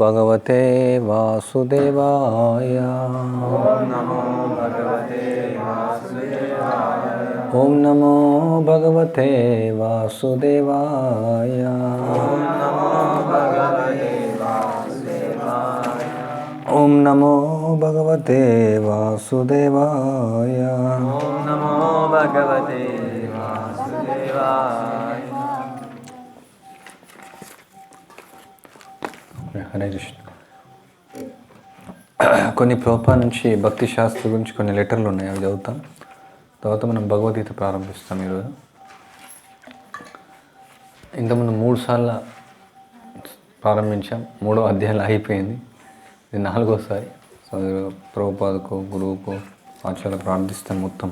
భగవతే వాసుదేవాయ. ఓం నమో భగవతే వాసుదేవాయ. ఓం నమో భగవతే వాసుదేవాయ. ఓం నమో భగవతే వాసుదేవాయ. హరే కృష్ణ. కొన్ని ప్రభుపాద నుంచి భక్తి శాస్త్రం గురించి కొన్ని లెటర్లు ఉన్నాయి, అవి చదువుతాం. తర్వాత మనం భగవద్గీత ప్రారంభిస్తాం ఈరోజు. ఇంతకుముందు 3 సార్లు ప్రారంభించాం, 3వ అధ్యాయం అయిపోయింది, ఇది 4వసారి. సో ప్రభుపాదకు గురువుకు ఆచార్య ప్రార్థిస్తాం మొత్తం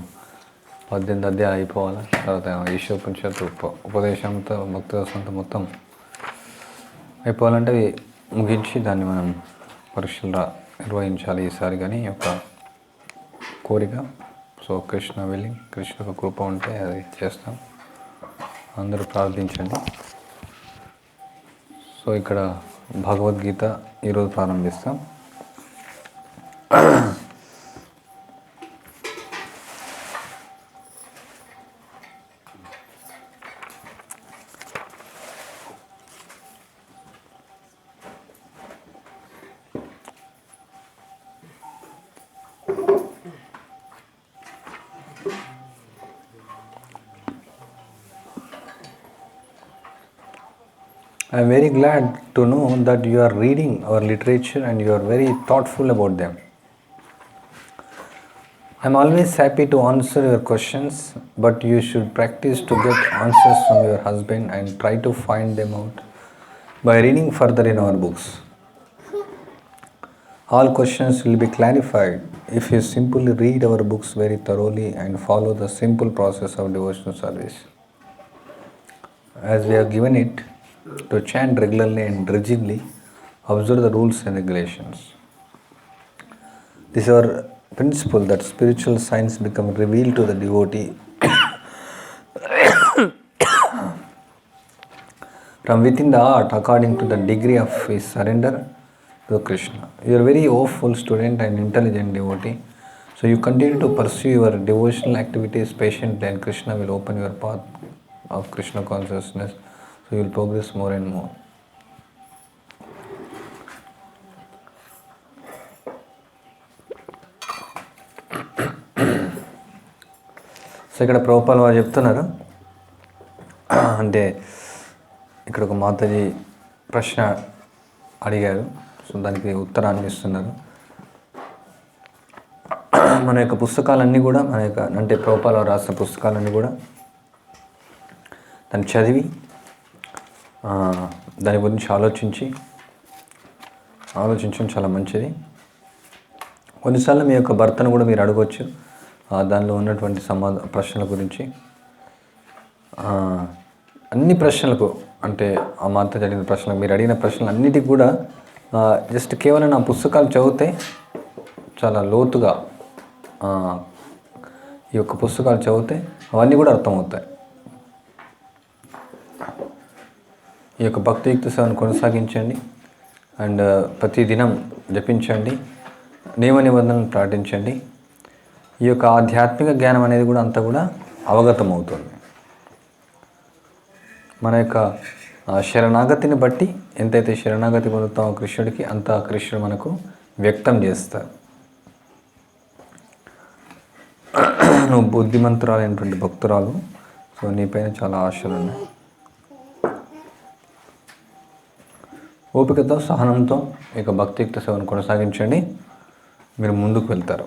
18 అధ్యాయాలు అయిపోవాలి. తర్వాత ఈశోపనిషత్తు ఉపదేశంతో భక్తి రసంతో మొత్తం అయిపోవాలంటే ముగించి దాన్ని మనం పరీక్షలు నిర్వహించాలి ఈసారి. కానీ యొక్క కోరిక. సో కృష్ణ వెళ్ళి కృష్ణ కృప ఉంటే అది చేస్తాం. అందరూ ప్రార్థించండి. సో ఇక్కడ భగవద్గీత ఈరోజు ప్రారంభిస్తాం. I am very glad to know that you are reading our literature and you are very thoughtful about them. I am always happy to answer your questions, but you should practice to get answers from your husband and try to find them out by reading further in our books. All questions will be clarified if you simply read our books very thoroughly and follow the simple process of devotional service. As we have given it to chant regularly and rigidly, observe the rules and regulations. This is our principle that spiritual signs become revealed to the devotee from within the heart according to the degree of his surrender to Krishna. You are a very hopeful student and intelligent devotee, so you continue to pursue your devotional activities patiently and Krishna will open your path of Krishna consciousness. So you will progress more and more. So ఇక్కడ ప్రభుపాద వారు చెప్తున్నారు, అంటే ఇక్కడ ఒక మాతాజీ ప్రశ్న అడిగారు. So దానికి ఉత్తరాన్ని ఇస్తున్నారు. మన యొక్క పుస్తకాలన్నీ కూడా మన యొక్క అంటే ప్రభుపాద వారు రాసిన పుస్తకాలన్నీ కూడా దాన్ని చదివి దాని గురించి ఆలోచించడం చాలా మంచిది. కొన్నిసార్లు మీ యొక్క భర్తను కూడా మీరు అడగవచ్చు దానిలో ఉన్నటువంటి ప్రశ్నల గురించి. అన్ని ప్రశ్నలకు అంటే ఆ మాత జరిగిన ప్రశ్నలకు మీరు అడిగిన ప్రశ్నలు అన్నిటికీ కూడా జస్ట్ కేవలం నా పుస్తకాలు చదివితే చాలా లోతుగా ఈ యొక్క పుస్తకాలు చదివితే అవన్నీ కూడా అర్థమవుతాయి. ఈ యొక్క భక్తియుక్త సేవను కొనసాగించండి అండ్ ప్రతిదినం జపించండి, నియమ నిబంధనలు పాటించండి. ఈ యొక్క ఆధ్యాత్మిక జ్ఞానం అనేది కూడా అంతా కూడా అవగతం అవుతుంది. మన యొక్క శరణాగతిని బట్టి ఎంతైతే శరణాగతి పొందుతామో కృష్ణుడికి అంత కృష్ణుడు మనకు వ్యక్తం చేస్తారు. నువ్వు బుద్ధిమంతురాలైనటువంటి భక్తురాలు, సో నీపైన చాలా ఆశలు ఉన్నాయి. ఓపికతో సహనంతో ఇక భక్తియుక్త సేవను కొనసాగించండి, మీరు ముందుకు వెళ్తారు.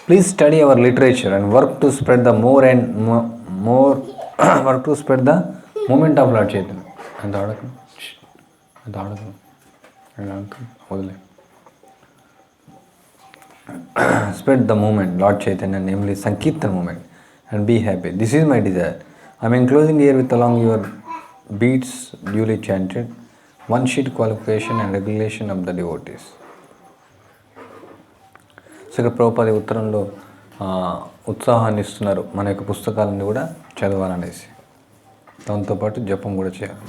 Please study our literature and work to spread the more moment of Lord Chaitanya. అంత ఆడకు వదిలే. Spread the movement, Lord Chaitanya, namely Sankirtan movement, and be happy. This is my desire. I am enclosing here with along your beads duly chanted, 1 sheet qualification and regulation of the devotees. So ఇక్కడ ప్రభుపాద ఉత్తరంలో ఉత్సాహాన్ని ఇస్తున్నారు మన యొక్క పుస్తకాలన్నీ కూడా చదవాలనేసి, దాంతోపాటు జపం కూడా చేయాలి.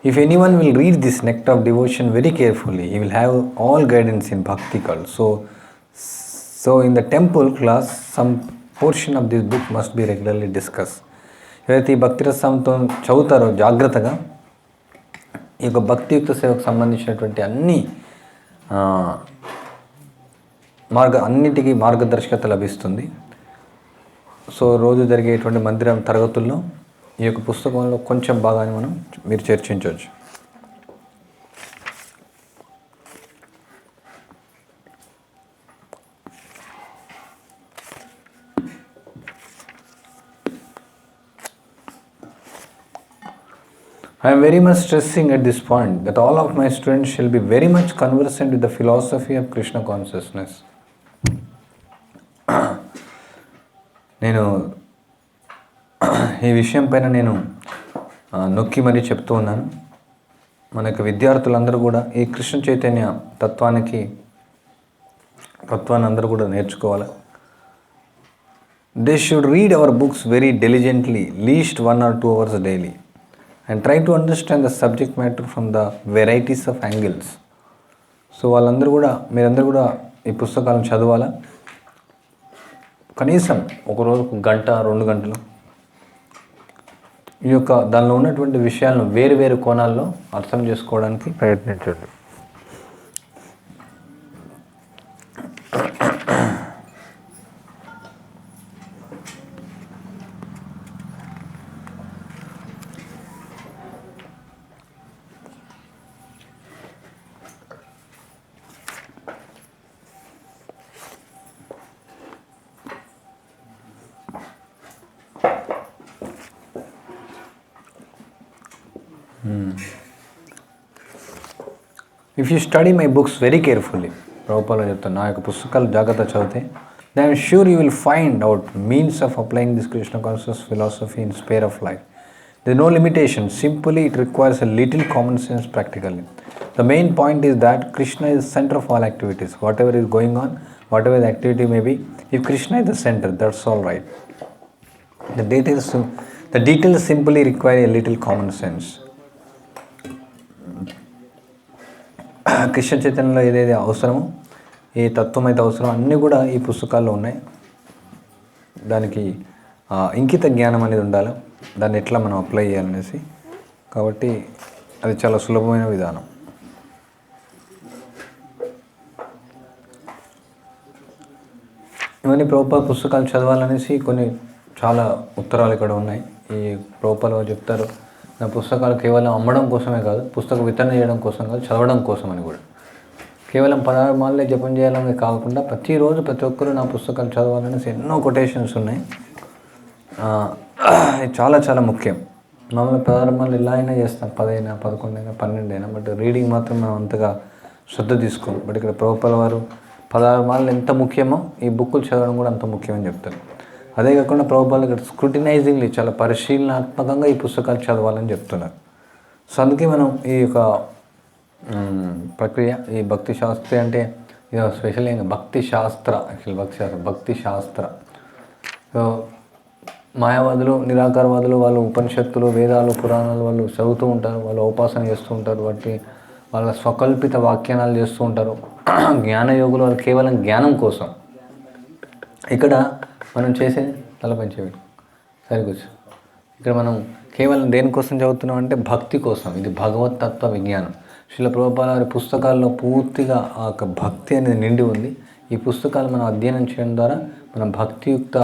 If anyone will read this Nectar of Devotion very carefully, he will have all guidance in Bhakti cult. So in the temple class, some portion of this book must be regularly discussed. ఎవరైతే ఈ భక్తి రసంతో చదువుతారో జాగ్రత్తగా ఈ యొక్క భక్తియుక్త సేవకు సంబంధించినటువంటి అన్నిటికీ మార్గదర్శకత లభిస్తుంది. సో రోజు జరిగేటువంటి మందిరం తరగతుల్లో ఈ యొక్క పుస్తకంలో కొంచెం భాగాన్ని మీరు చర్చించవచ్చు. I am very much stressing at this point that all of my students shall be very much conversant with the philosophy of Krishna consciousness. నేను ఈ విషయం పైన నేను నొక్కి మరీ చెప్తూ ఉన్నాను. మన యొక్క విద్యార్థులందరూ కూడా ఈ కృష్ణ చైతన్య తత్వాన్ని అందరూ కూడా నేర్చుకోవాలి. They should read our books very diligently, least 1 or 2 hours daily, and try to understand the subject matter from the varieties of angles. So మీరందరూ కూడా ఈ పుస్తకాలను చదవాలా. కనీసం ఒక రోజుకు 1-2 గంటలు ఈ యొక్క దానిలో ఉన్నటువంటి విషయాలను వేరు కోణాల్లో అర్థం చేసుకోవడానికి ప్రయత్నించండి. If you study my books very carefully, Prabhupada చెప్తాను, నా యొక్క పుస్తకాలు జాగ్రత్త చదివితే, then I am sure you will find out means of applying this Krishna conscious philosophy in sphere of life. There is no limitation, simply it requires a little common sense practically. The main point is that Krishna is the center of all activities. Whatever is going on, whatever the activity may be, if Krishna is the center, that's all right. The details simply require a little common sense. Krishna చైతన్యంలో ఏదైతే అవసరమో, ఏ తత్వం అయితే అవసరమో అన్నీ కూడా ఈ పుస్తకాల్లో ఉన్నాయి. దానికి ఇంకిత జ్ఞానం అనేది ఉండాలి, దాన్ని ఎట్లా మనం అప్లై చేయాలనేసి. కాబట్టి అది చాలా సులభమైన విధానం. ఇవన్నీ ప్రభుపాద పుస్తకాలు చదవాలనేసి చాలా ఉత్తరాలు ఇక్కడ ఉన్నాయి. ఈ ప్రభుపాద చెప్తారు, నా పుస్తకాలు కేవలం అమ్మడం కోసమే కాదు, పుస్తక వితరణ చేయడం కోసం కాదు, చదవడం కోసం అని కూడా. కేవలం 16 మాలలే జపం చేయాలని కాకుండా ప్రతిరోజు ప్రతి ఒక్కరూ నా పుస్తకాలు చదవాలనేసి ఎన్నో కొటేషన్స్ ఉన్నాయి. ఇది చాలా ముఖ్యం. మామూలుగా 16 మాలలు ఇలా అయినా చేస్తాం, 10 అయినా 11 అయినా 12 అయినా, బట్ రీడింగ్ మాత్రం మనం అంతగా శ్రద్ధ తీసుకోం. బట్ ఇక్కడ ప్రభుపాద వారు 16 మాలలు ఎంత ముఖ్యమో ఈ బుక్కులు చదవడం కూడా అంత ముఖ్యమని చెప్తారు. అదే కాకుండా ప్రభుపాద ఇక్కడ స్క్రూటినైజింగ్లీ చాలా పరిశీలనాత్మకంగా ఈ పుస్తకాలు చదవాలని చెప్తున్నారు. సో అందుకే మనం ఈ యొక్క ప్రక్రియ, ఈ భక్తి శాస్త్రి అంటే ఇది స్పెషల్ ఏంటి, భక్తి శాస్త్ర, యాక్చువల్ భక్తి శాస్త్ర. సో మాయావాదులు, నిరాకారవాదులు వాళ్ళు ఉపనిషత్తులు, వేదాలు, పురాణాలు వాళ్ళు చదువుతూ ఉంటారు, వాళ్ళు ఉపాసన చేస్తూ ఉంటారు, వాటి వాళ్ళ స్వకల్పిత వ్యాఖ్యానాలు చేస్తూ ఉంటారు. జ్ఞానయోగులు వాళ్ళు కేవలం జ్ఞానం కోసం. ఇక్కడ మనం చేసేది తలపంచేవి సరికొచ్చు. ఇక్కడ మనం కేవలం దేనికోసం చదువుతున్నాం అంటే భక్తి కోసం. ఇది భగవత్ తత్వ విజ్ఞానం. శ్రీల ప్రభుపాద వారి పుస్తకాల్లో పూర్తిగా ఆ యొక్క భక్తి అనేది నిండి ఉంది. ఈ పుస్తకాలు మనం అధ్యయనం చేయడం ద్వారా మనం భక్తియుక్త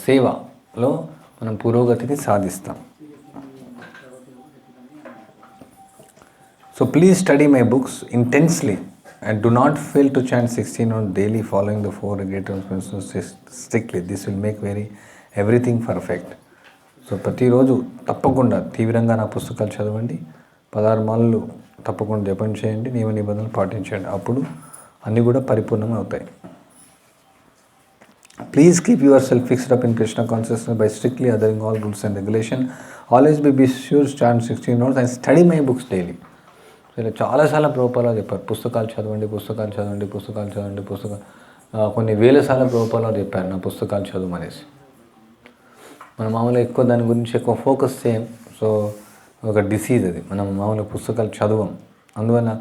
సేవలో మనం పురోగతిని సాధిస్తాం. So please study my books intensely and do not fail to chant 16 rounds daily following the 4 great principles strictly. This will make everything perfect. So ప్రతిరోజు తప్పకుండా తీవ్రంగా నా పుస్తకాలు చదవండి, 16 మాలలు తప్పకుండా జపం చేయండి, నియమ నిబంధనలు పాటించండి. అప్పుడు అన్నీ కూడా పరిపూర్ణంగా అవుతాయి. Please keep yourself fixed up in Krishna consciousness by strictly adhering all rules and regulation. Always be sure to chant 16 rounds and study my books daily. ఇలా చాలాసార్లు ప్రభుపాద చెప్పారు, పుస్తకాలు చదవండి, కొన్ని వేల సార్లు ప్రభుపాద చెప్పారు నా పుస్తకాలు చదవమనేసి. మనం మామూలుగా ఎక్కువ దాని గురించి ఎక్కువ ఫోకస్ చేయం. సో ఒక డిసీజ్ అది. మనం మామూలుగా పుస్తకాలు చదవం. అందువల్ల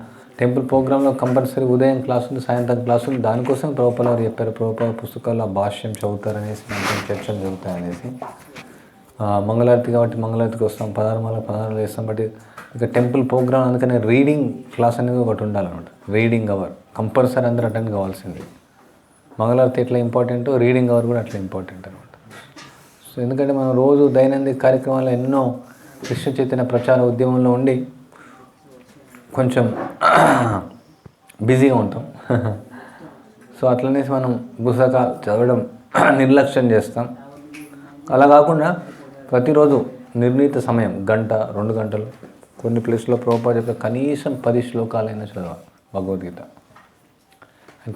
టెంపుల్ ప్రోగ్రాంలో కంపల్సరీ ఉదయం క్లాసులు, సాయంత్రం క్లాసులు. దానికోసం ప్రభుపాల్ వారు చెప్పారు, ప్రభుపాల్ పుస్తకాలు ఆ భాష్యం చదువుతారనేసి, దాంట్లో చర్చలు జరుగుతాయనేసి. మంగళారతి కాబట్టి మంగళారతికి వస్తాం, 16 వేస్తాం. బట్ ఇక టెంపుల్ ప్రోగ్రామ్ అందుకనే రీడింగ్ క్లాస్ అనేది ఒకటి ఉండాలన్నమాట. రీడింగ్ అవర్ కంపల్సరీ అందరూ అటెండ్ కావాల్సింది. మంగళారతి ఎట్లా ఇంపార్టెంటో రీడింగ్ అవర్ కూడా అట్లా ఇంపార్టెంట్ అనమాట. సో ఎందుకంటే మనం రోజు దైనందిక కార్యక్రమాల్లో ఎన్నో కృష్ణ చైతన్య ప్రచార ఉద్యమంలో ఉండి కొంచెం బిజీగా ఉంటాం. సో అట్లనేసి మనం పుస్తకాలు చదవడం నిర్లక్ష్యం చేస్తాం. అలా కాకుండా ప్రతిరోజు నిర్ణీత సమయం, 1-2 గంటలు, కొన్ని ప్లేస్లో ప్రభుపాల్ చెప్పే కనీసం 10 శ్లోకాలైనా చదవాలి భగవద్గీత.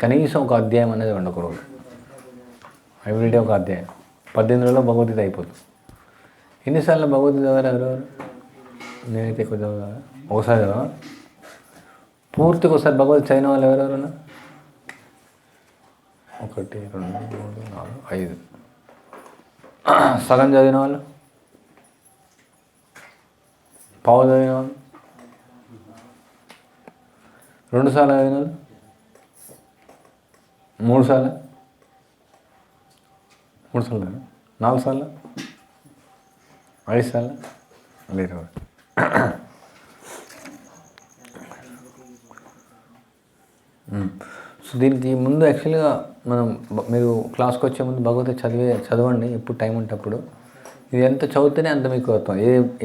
కనీసం ఒక అధ్యాయం అనేది ఉండదు ఒక రోజు. ఎవ్రీడే ఒక అధ్యాయం. 18 రోజుల్లో భగవద్గీత అయిపోతుంది. ఎన్నిసార్లు భగవద్గీత చదివారు ఎవరెవరు? నేనైతే ఎక్కువ చదవగా ఒకసారి చదవా. పూర్తిగా ఒకసారి భగవద్గీత చదివిన వాళ్ళు ఎవరెవరున్నా? 1, 2, 3, 4, 5. సగం చదివిన వాళ్ళు, పావు చదివిన వాళ్ళు, 2 సార్లు చదివిన వాళ్ళు, 3 సార్లు, 3 సార్లు, 4 సార్లు, 5 సార్లు లేరు. సో దీనికి ముందు యాక్చువల్గా మీరు క్లాస్కి వచ్చే ముందు భగవద్గీత చదవండి ఎప్పుడు టైం ఉంటప్పుడు. ఇది ఎంత చదివితేనే అంత మీకు అర్థం.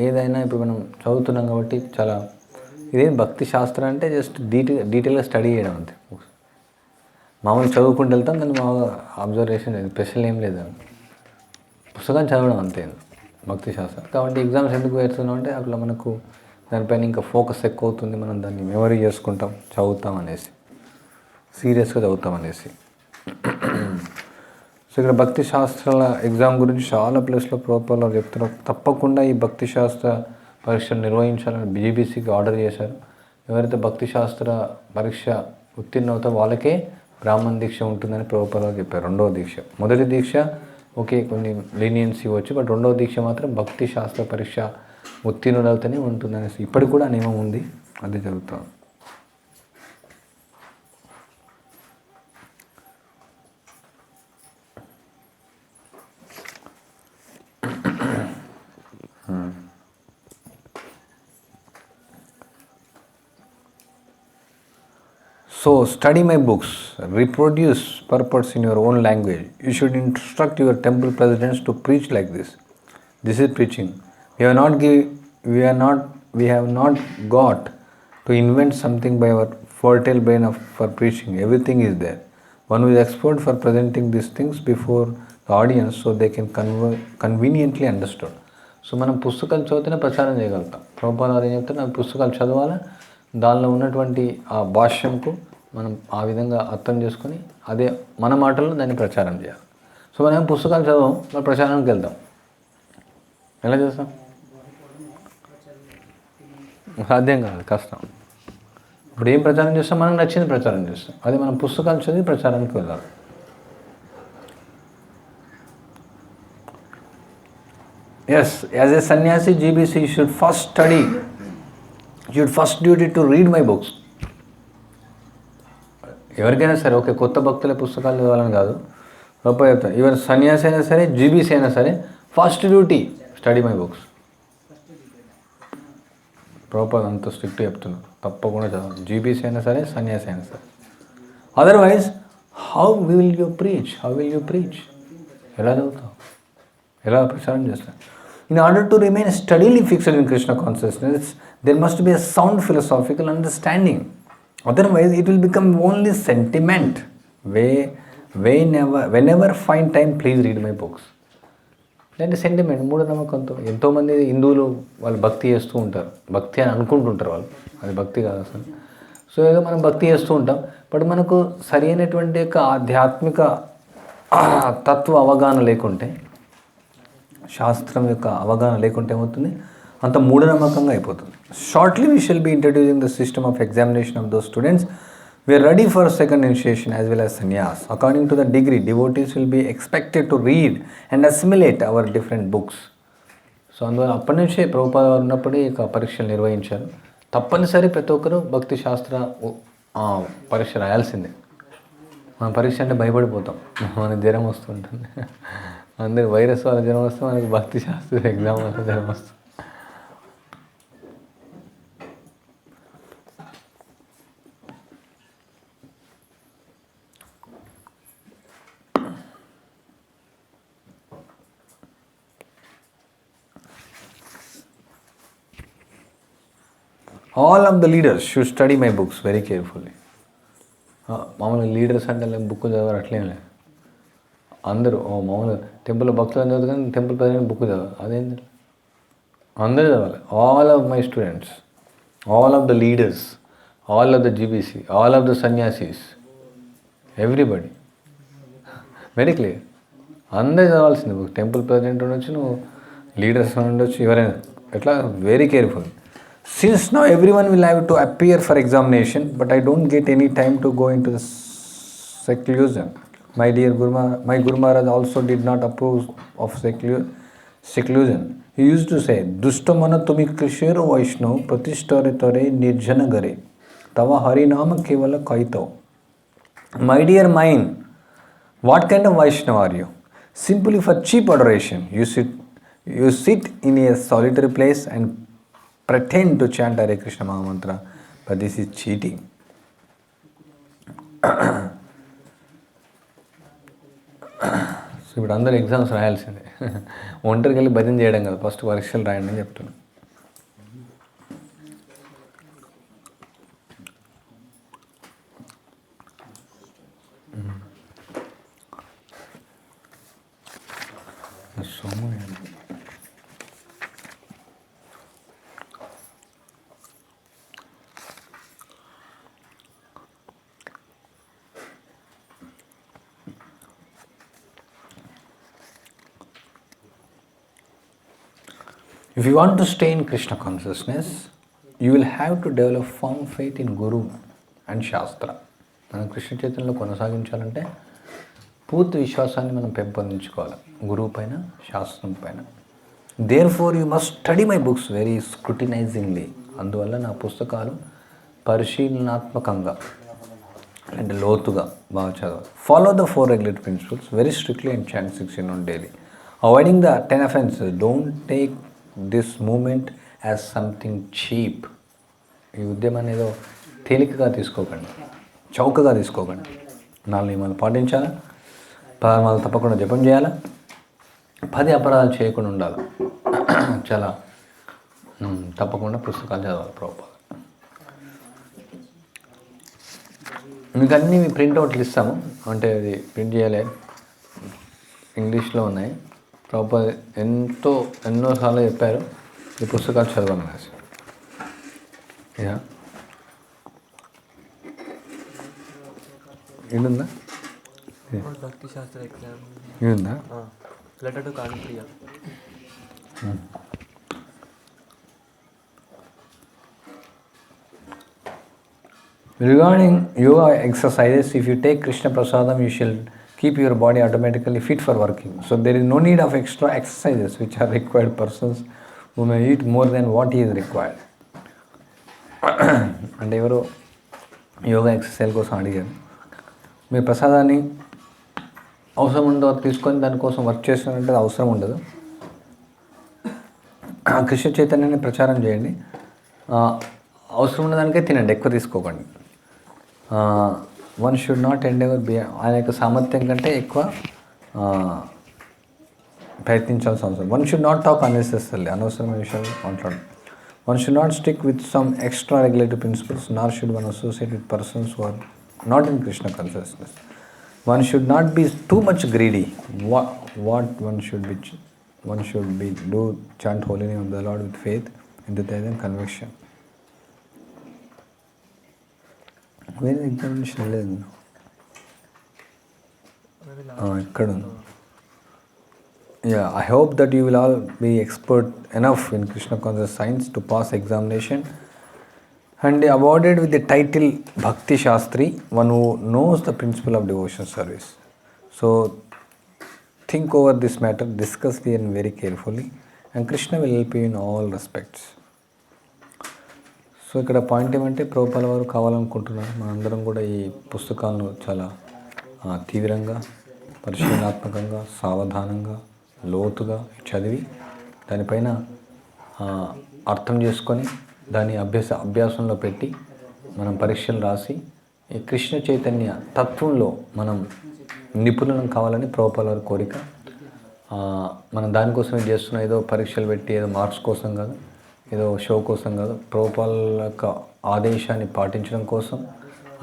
ఏదైనా ఇప్పుడు మనం చదువుతున్నాం కాబట్టి చాలా ఇదేం భక్తి శాస్త్రం అంటే జస్ట్ డీటెయిల్గా స్టడీ చేయడం అంతే. మామూలు చదువుకుంటూ వెళ్తాం, కానీ మామూలుగా అబ్జర్వేషన్ లేదు, స్పెషల్ ఏం లేదు. పుస్తకం చదవడం అంతే భక్తి శాస్త్రం. కాబట్టి ఎగ్జామ్స్ ఎందుకు వేస్తున్నాం అంటే అట్లా మనకు దానిపైన ఇంకా ఫోకస్ ఎక్కువ అవుతుంది. మనం దాన్ని మెమరీ చేసుకుంటాం, చదువుతాం అనేసి, సీరియస్గా చదువుతాం అనేసి. సో ఇక్కడ భక్తి శాస్త్రాల ఎగ్జామ్ గురించి చాలా ప్లేస్లో ప్రభుపాల్ వారు చెప్తున్నారు. తప్పకుండా ఈ భక్తి శాస్త్ర పరీక్షలు నిర్వహించాలని బీజీబీసీకి ఆర్డర్ చేశారు. ఎవరైతే భక్తి శాస్త్ర పరీక్ష ఉత్తీర్ణ అవుతారో వాళ్ళకే బ్రాహ్మణ దీక్ష ఉంటుందని ప్రభుపాల్ వారు చెప్పారు. 2వ దీక్ష, మొదటి దీక్ష ఓకే కొన్ని లీనియన్స్ ఇవ్వచ్చు, బట్ 2వ దీక్ష మాత్రం భక్తి శాస్త్ర పరీక్ష ఉత్తీర్ణులవుతూనే ఉంటుందనేసి ఇప్పటికి కూడా నియమం ఉంది. అదే జరుగుతుంది. So study my books, reproduce purports in your own language. You should instruct your temple presidents to preach like this. This is preaching. We have not got to invent something by our fertile brain for preaching. Everything is there. One who is expert for presenting these things before the audience so they can conveniently understood. So మనం పుస్తకాలు చదివితేనే ప్రచారం చేయగలుగుతాం. ప్రభుపాల్ వారు ఏం చెప్తారు, నాకు పుస్తకాలు చదవాలా, దానిలో ఉన్నటువంటి ఆ భాష్యంకు మనం ఆ విధంగా అర్థం చేసుకొని అదే మన మాటల్లో దాన్ని ప్రచారం చేయాలి. సో మనం పుస్తకాలు చదవం, మరి ప్రచారానికి వెళ్తాం. ఎలా చేస్తాం? సాధ్యం కాదు, కష్టం. ఇప్పుడు ఏం ప్రచారం చేస్తాం? మనకు నచ్చింది ప్రచారం చేస్తాం. అదే మనం పుస్తకాలు చదివి ప్రచారానికి వెళ్ళాలి. Yes, as a sannyasi, GBC should first study. You first duty to read my books. ఎవరికైనా సరే ఓకే, కొత్త భక్తుల పుస్తకాలు చదవాలని కాదు. ప్రభుపాల్ చెప్తాను, ఈవెన్ సన్యాసి అయినా సరే, జీబీసీ అయినా సరే, first duty study my books. Prabhupal అంత స్ట్రిక్ట్ చెప్తున్నారు, తప్పకుండా చదవాలి. జీబీసీ అయినా సరే, సన్యాసి అయినా సరే. Otherwise how will you preach? ఎలా చదువుతావు? ఎలా ప్రచారం చేస్తావు? In order to remain steadily fixed in Krishna consciousness, there must be a sound philosophical understanding. Otherwise, it will become only sentiment. Whenever find time, please read my books. అంటే sentiment, మూఢనమ్మకంతో. ఎంతోమంది హిందువులు వాళ్ళు భక్తి చేస్తూ ఉంటారు, భక్తి అని అనుకుంటుంటారు వాళ్ళు, అది భక్తి కాదు అసలు. సో ఏదో మనం భక్తి చేస్తూ ఉంటాం, బట్ మనకు సరి అయినటువంటి యొక్క ఆధ్యాత్మిక తత్వ అవగాహన లేకుంటే, శాస్త్రం యొక్క అవగాహన లేకుంటే ఏమవుతుంది, అంత మూఢనమ్మకంగా అయిపోతుంది. Shortly we shall be introducing the system of examination of those students. We are ready for second initiation as well as sannyas. According to the degree, devotees will be expected to read and assimilate our different books. So అందువల్ల అప్పటి నుంచే ప్రభుపాద వారు ఉన్నప్పుడే ఇక పరీక్షలు నిర్వహించారు. తప్పనిసరి ప్రతి ఒక్కరూ భక్తి శాస్త్ర పరీక్ష రాయాల్సిందే. మన పరీక్ష అంటే భయపడిపోతాం, మనకు జ్వరం వస్తుంటుంది. అందరికి వైరస్ వాళ్ళ జ్వరం వస్తే మనకి భక్తి శాస్త్ర ఎగ్జామ్ వల్ల జ్వరం వస్తుంది. All of the leaders should study my books very carefully. మామూలుగా లీడర్స్ అంటే బుక్ చదవరు, అట్లేం లేదు. అందరూ మామూలుగా టెంపుల్ భక్తులు అని చదువు, కానీ టెంపుల్ ప్రెసిడెంట్ బుక్ చదవాలి, అదేంటి? అందరూ చదవాలి. All of my students, all of the leaders, all of the GBC, all of the sanyasis, everybody, very clear. అందరూ చదవాల్సింది బుక్. టెంపుల్ ప్రెసిడెంట్ ఉండొచ్చు, నువ్వు లీడర్స్ ఉండొచ్చు, ఎవరైనా ఎట్లా, very careful. Since now everyone will have to appear for examination, but I don't get any time to go into the seclusion. My dear my Guru Maharaj also did not approve of seclusion. He used to say, "Dushta mana tumi krishero Vaishnav pratishtare tare nirjana gare, tava harinama kevala kaitav." My dear mind, what kind of Vaishnav are you? Simply for cheap adoration, you sit in a solitary place and pretend to chant Hare Krishna Mahamantra, but this is cheating. So ఇప్పుడు అందరూ exams రాయాల్సిందే. ఒంటరికి వెళ్ళి భజన చేయడం కదా, first పరీక్షలు రాయండి అని చెప్తున్నాను. If you want to stay in Krishna consciousness, you will have to develop firm faith in Guru and Shastra. మనం కృష్ణ చైతన్యంలో కొనసాగించాలంటే పూర్తి విశ్వాసాన్ని మనం పెంపొందించుకోవాలి గురువు పైన, శాస్త్రం పైన. Therefore you must study my books very scrutinizingly. అందువల్ల నా పుస్తకాలు పరిశీలనాత్మకంగా అంటే లోతుగా బాగా చదవాలి. Follow the 4 regulatory principles very strictly and chant 16 on daily. Avoiding the 10 offenses. Don't take this moment as something cheap. ఈ ఉద్యమం ఏదో తేలికగా తీసుకోకండి, చౌకగా తీసుకోకండి. 4 నియమాలు పాటించాలా, 10 మాలు తప్పకుండా జపం చేయాలా, 10 అపరాధాలు చేయకుండా ఉండాలి, చాలా తప్పకుండా పుస్తకాలు చదవాలి. ప్రభుపాద మీకు అన్నీ ప్రింట్అవుట్లు ఇస్తాము, అంటే అది ప్రింట్ చేయాలి, ఇంగ్లీష్లో ఉన్నాయి. ప్రభుపాద ఎన్నోసార్లు చెప్పారు ఈ పుస్తకాలు చదవాలి అనేసి. ఇడుందా భక్తి శాస్త్ర ఎగ్జామ్ ఇడుందా letter to Kalipriya. Regarding yoga exercises, if you take Krishna Prasadam, you shall keep your body automatically fit for working. So there is no need of extra exercises which are required persons who may eat more than what he is required. అంటే ఎవరో yoga exercise కోసం అడిగారు, మీరు ప్రసాదాన్ని అవసరం ఉండదు తీసుకొని దానికోసం వర్క్ చేస్తున్నట్టు అవసరం ఉండదు. కృష్ణ చైతన్యాన్ని ప్రచారం చేయండి, అవసరం ఉన్నదానికే తినండి, ఎక్కువ తీసుకోకండి. వన్ షుడ్ నాట్ ఎండెవర్ ఆయన యొక్క సామర్థ్యం కంటే ఎక్కువ ప్రయత్నించాల్సిన అవసరం. One should not talk unnecessarily, అనవసరమైన విషయాలు మాట్లాడు. One should not stick with some extra regulatory principles, nor should one associate with persons who are not in Krishna consciousness. One should not be too much greedy. What one should be do chant holy name of the lord with faith, enthusiasm, conviction. వేరే examination లేదు ఇక్కడ. Yeah, I hope that you will all be expert enough in Krishna conscious science to pass examination and awarded with the title Bhakti Shastri, one who knows the principle of devotion service. So think over this matter, discuss it very carefully and Krishna will help you in all respects. So ఇక్కడ point ఏమంటే ప్రభుపాల వారు కావాలనుకుంటున్నారు మనందరం కూడా ఈ పుస్తకాలను చాలా తీవ్రంగా, పరిశీలనాత్మకంగా, సావధానంగా, లోతుగా చదివి దానిపైన అర్థం చేసుకొని దాన్ని అభ్యాసంలో పెట్టి మనం పరీక్షలు రాసి ఈ కృష్ణ చైతన్య తత్వంలో మనం నిపుణులం కావాలని ప్రభుపాల వారి కోరిక. మనం దానికోసమే చేస్తున్నాం, ఏదో పరీక్షలు పెట్టి ఏదో మార్క్స్ కోసం కాదు, ఏదో షో కోసం కాదు. ప్రభుపాల యొక్క ఆదేశాన్ని పాటించడం కోసం,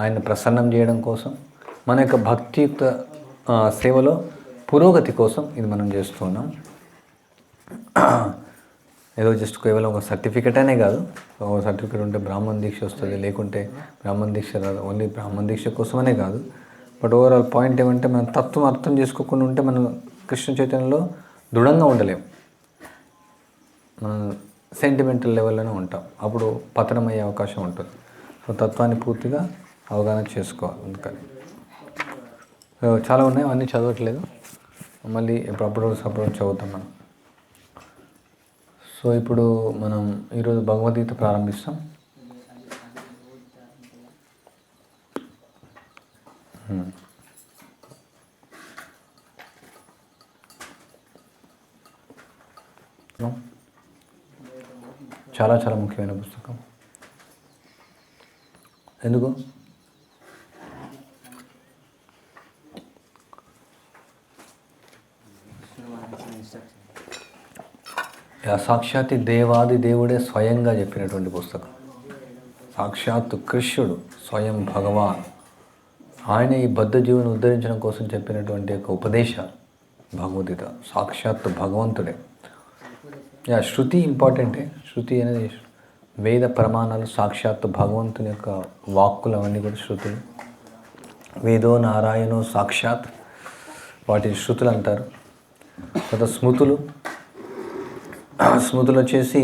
ఆయన ప్రసన్నం చేయడం కోసం, మన యొక్క భక్తియుక్త సేవలో పురోగతి కోసం ఇది మనం చేస్తున్నాం. ఏదో జస్ట్ కేవలం ఒక సర్టిఫికెట్ అనే కాదు. ఒక సర్టిఫికెట్ ఉంటే బ్రాహ్మణ దీక్ష వస్తుంది, లేకుంటే బ్రాహ్మణ దీక్ష రాదు. ఓన్లీ బ్రాహ్మణ దీక్ష కోసమనే కాదు. బట్ ఓవరాల్ పాయింట్ ఏమంటే మనం తత్వం అర్థం చేసుకోకుండా ఉంటే మనం కృష్ణ చైతన్యంలో దృఢంగా ఉండలేం. మనం సెంటిమెంటల్ లెవెల్లోనే ఉంటాం, అప్పుడు పతనం అయ్యే అవకాశం ఉంటుంది. సో తత్వాన్ని పూర్తిగా అవగాహన చేసుకోవాలి. అందుకని చాలా ఉన్నాయి, అవన్నీ చదవట్లేదు, మళ్ళీ ఎప్పుడప్పుడు సపరేట్ చదువుతాం మనం. సో ఇప్పుడు మనం ఈరోజు భగవద్గీత ప్రారంభిస్తాం. చాలా చాలా ముఖ్యమైన పుస్తకం. ఎందుకు? సాక్షాత్ దేవాది దేవుడే స్వయంగా చెప్పినటువంటి పుస్తకం. సాక్షాత్తు కృష్ణుడు స్వయం భగవాన్, ఆయన ఈ బద్ధ జీవుని ఉద్ధరించడం కోసం చెప్పినటువంటి ఒక ఉపదేశాలు భగవద్గీత. సాక్షాత్తు భగవంతుడే. శృతి ఇంపార్టెంటే. శృతి అనేది వేద ప్రమాణాలు, సాక్షాత్తు భగవంతుని యొక్క వాక్కులు, అవన్నీ కూడా శృతులు. వేదో నారాయణో సాక్షాత్, వాటిని శృతులు అంటారు. తర్వాత స్మృతులు. స్మృతులు వచ్చేసి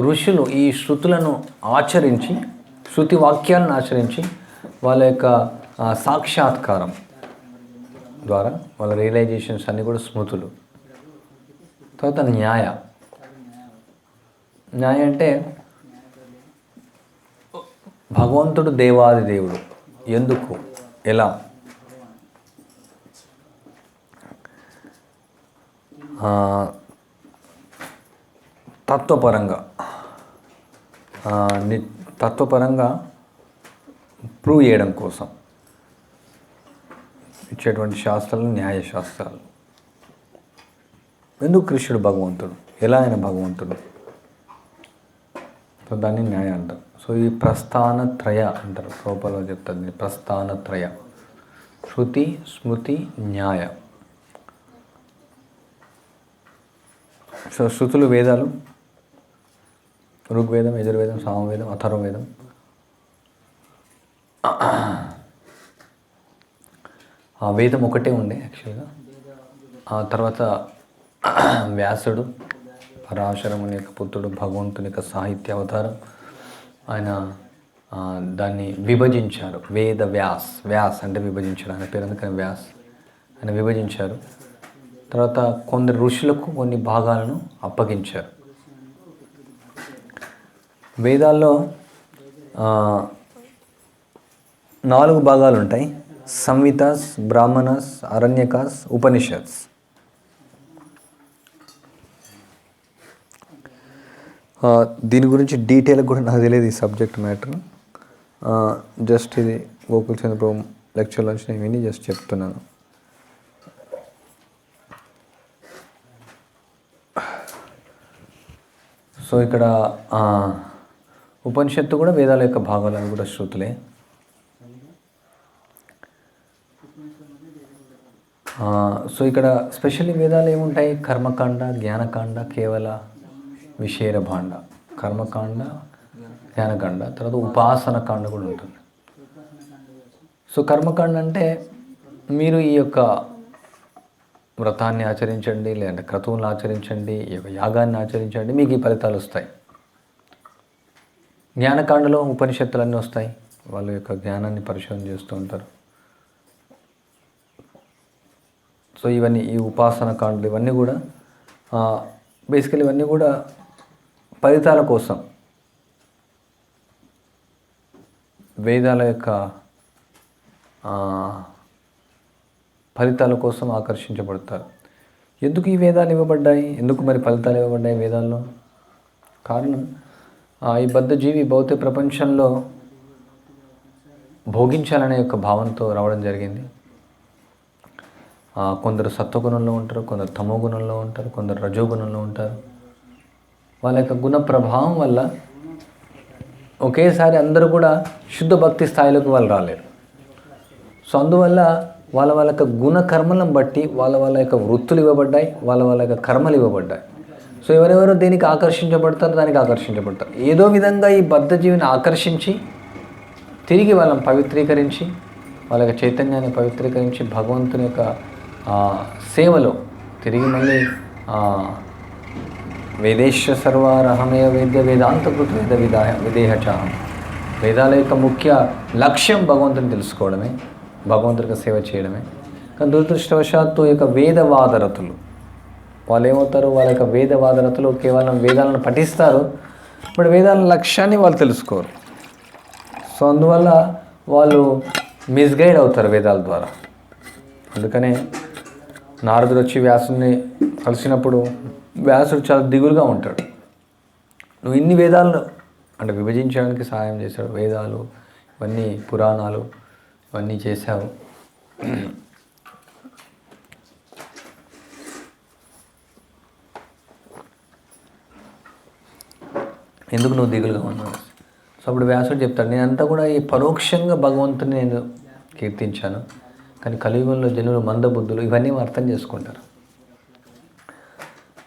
ఋషులు ఈ శృతులను ఆచరించి, శృతి వాక్యాలను ఆచరించి వాళ్ళ యొక్క సాక్షాత్కారం ద్వారా వాళ్ళ రియలైజేషన్స్ అన్నీ కూడా స్మృతులు. తర్వాత న్యాయ. న్యాయ అంటే భగవంతుడు దేవాది దేవుడు, ఎందుకు, ఎలా, తత్వపరంగా ప్రూవ్ చేయడం కోసం ఇచ్చేటువంటి శాస్త్రాలు న్యాయశాస్త్రాలు. ఎందుకు కృష్ణుడు భగవంతుడు, ఎలా ఆయన భగవంతుడు, సో దాన్ని న్యాయ అంటారు. సో ఈ ప్రస్థానత్రయ అంటారు, ప్రభుపాల చెప్తారు ప్రస్థానత్రయ: శృతి, స్మృతి, న్యాయ. సో శృతులు వేదాలు, ఋగ్వేదం, యజుర్వేదం, సామవేదం, అథర్వవేదం. ఆ వేదం ఒకటే ఉండే యాక్చువల్గా. ఆ తర్వాత వ్యాసుడు, పరాశరముని యొక్క పుత్రుడు, భగవంతుని యొక్క సాహిత్య అవతారం. ఆయన దాన్ని విభజించారు. వేద వ్యాస్ అంటే విభజించారు, ఆయన పేరు అందుకని వ్యాస్. ఆయన విభజించారు. తర్వాత కొందరు ఋషులకు కొన్ని భాగాలను అప్పగించారు. వేదాల్లో 4 భాగాలు ఉంటాయి: సంహితాస్, బ్రాహ్మణాస్, అరణ్యకాస్, ఉపనిషత్స్. దీని గురించి డీటెయిల్గా కూడా నాకు తెలియదు ఈ సబ్జెక్ట్ మ్యాటర్. జస్ట్ ఇది గోకుల్ చంద్ర ప్రభు లెక్చర్లో నుంచి నేను విని జస్ట్ చెప్తున్నాను. సో ఇక్కడ ఉపనిషత్తు కూడా వేదాల యొక్క భాగాలు, అవి కూడా శృతులే. సో ఇక్కడ స్పెషల్లీ వేదాలు ఏముంటాయి? కర్మకాండ, జ్ఞానకాండ, కేవల విషేర భాండ. కర్మకాండ, జ్ఞానకాండ, తర్వాత ఉపాసన కాండ కూడా ఉంటుంది. సో కర్మకాండ అంటే మీరు ఈ యొక్క వ్రతాన్ని ఆచరించండి, లేదంటే క్రతువులను ఆచరించండి, ఈ యొక్క యాగాన్ని ఆచరించండి, మీకు ఈ ఫలితాలు వస్తాయి. జ్ఞానకాండలో ఉపనిషత్తులన్నీ వస్తాయి, వాళ్ళ యొక్క జ్ఞానాన్ని పరిశోధన చేస్తూ ఉంటారు. సో ఇవన్నీ ఈ ఉపాసన కాండలు ఇవన్నీ కూడా బేసికలీ ఇవన్నీ కూడా ఫలితాల కోసం, వేదాల యొక్క ఫలితాల కోసం ఆకర్షించబడతారు. ఎందుకు ఈ వేదాలు ఇవ్వబడ్డాయి, ఎందుకు మరి ఫలితాలు ఇవ్వబడ్డాయి వేదాల్లో? కారణం ఈ బద్ధజీవి భౌతిక ప్రపంచంలో భోగించాలనే యొక్క భావంతో రావడం జరిగింది. కొందరు సత్వగుణంలో ఉంటారు, కొందరు తమో గుణంలో ఉంటారు, కొందరు రజోగుణంలో ఉంటారు. వాళ్ళ యొక్క గుణ ప్రభావం వల్ల ఒకేసారి అందరూ కూడా శుద్ధ భక్తి స్థాయిలోకి వాళ్ళు రాలేరు. సో అందువల్ల వాళ్ళ యొక్క గుణ కర్మలను బట్టి వాళ్ళ యొక్క వృత్తులు ఇవ్వబడ్డాయి, వాళ్ళ యొక్క కర్మలు ఇవ్వబడ్డాయి. సో ఎవరెవరో దేనికి ఆకర్షించబడతారు, దానికి ఆకర్షించబడతారు. ఏదో విధంగా ఈ బద్ధజీవిని ఆకర్షించి తిరిగి వాళ్ళని పవిత్రీకరించి, వాళ్ళ యొక్క చైతన్యాన్ని పవిత్రీకరించి భగవంతుని యొక్క సేవలో తిరిగి మళ్ళీ వేదేశ్వ సర్వారహమయ వేద్య వేదాంతకృత వేద విదేహచాహం. వేదాల యొక్క ముఖ్య లక్ష్యం భగవంతుని తెలుసుకోవడమే, భగవంతుడికి సేవ చేయడమే. కానీ దురదృష్టవశాత్తు ఈ యొక్క వేదవాదరతులు వాళ్ళు ఏమవుతారు, వాళ్ళ యొక్క వేదవాదరతులు కేవలం వేదాలను పఠిస్తారు, బట్ వేదాల లక్ష్యాన్ని వాళ్ళు తెలుసుకోరు. సో అందువల్ల వాళ్ళు మిస్గైడ్ అవుతారు వేదాల ద్వారా. అందుకనే నారదుడు వచ్చి వ్యాసుని కలిసినప్పుడు వ్యాసుడు చాలా దిగులుగా ఉంటాడు. నువ్వు ఇన్ని వేదాలను అంటే విభజించడానికి సహాయం చేశాడు, వేదాలు ఇవన్నీ పురాణాలు ఇవన్నీ చేశావు, ఎందుకు నువ్వు దిగులుగా ఉన్నావు? సో అప్పుడు వ్యాసుడు చెప్తాడు, నేనంతా కూడా ఈ పరోక్షంగా భగవంతుని నేను కీర్తించాను, కానీ కలియుగంలో జనులు మందబుద్ధులు ఇవన్నీ అర్థం చేసుకుంటారు.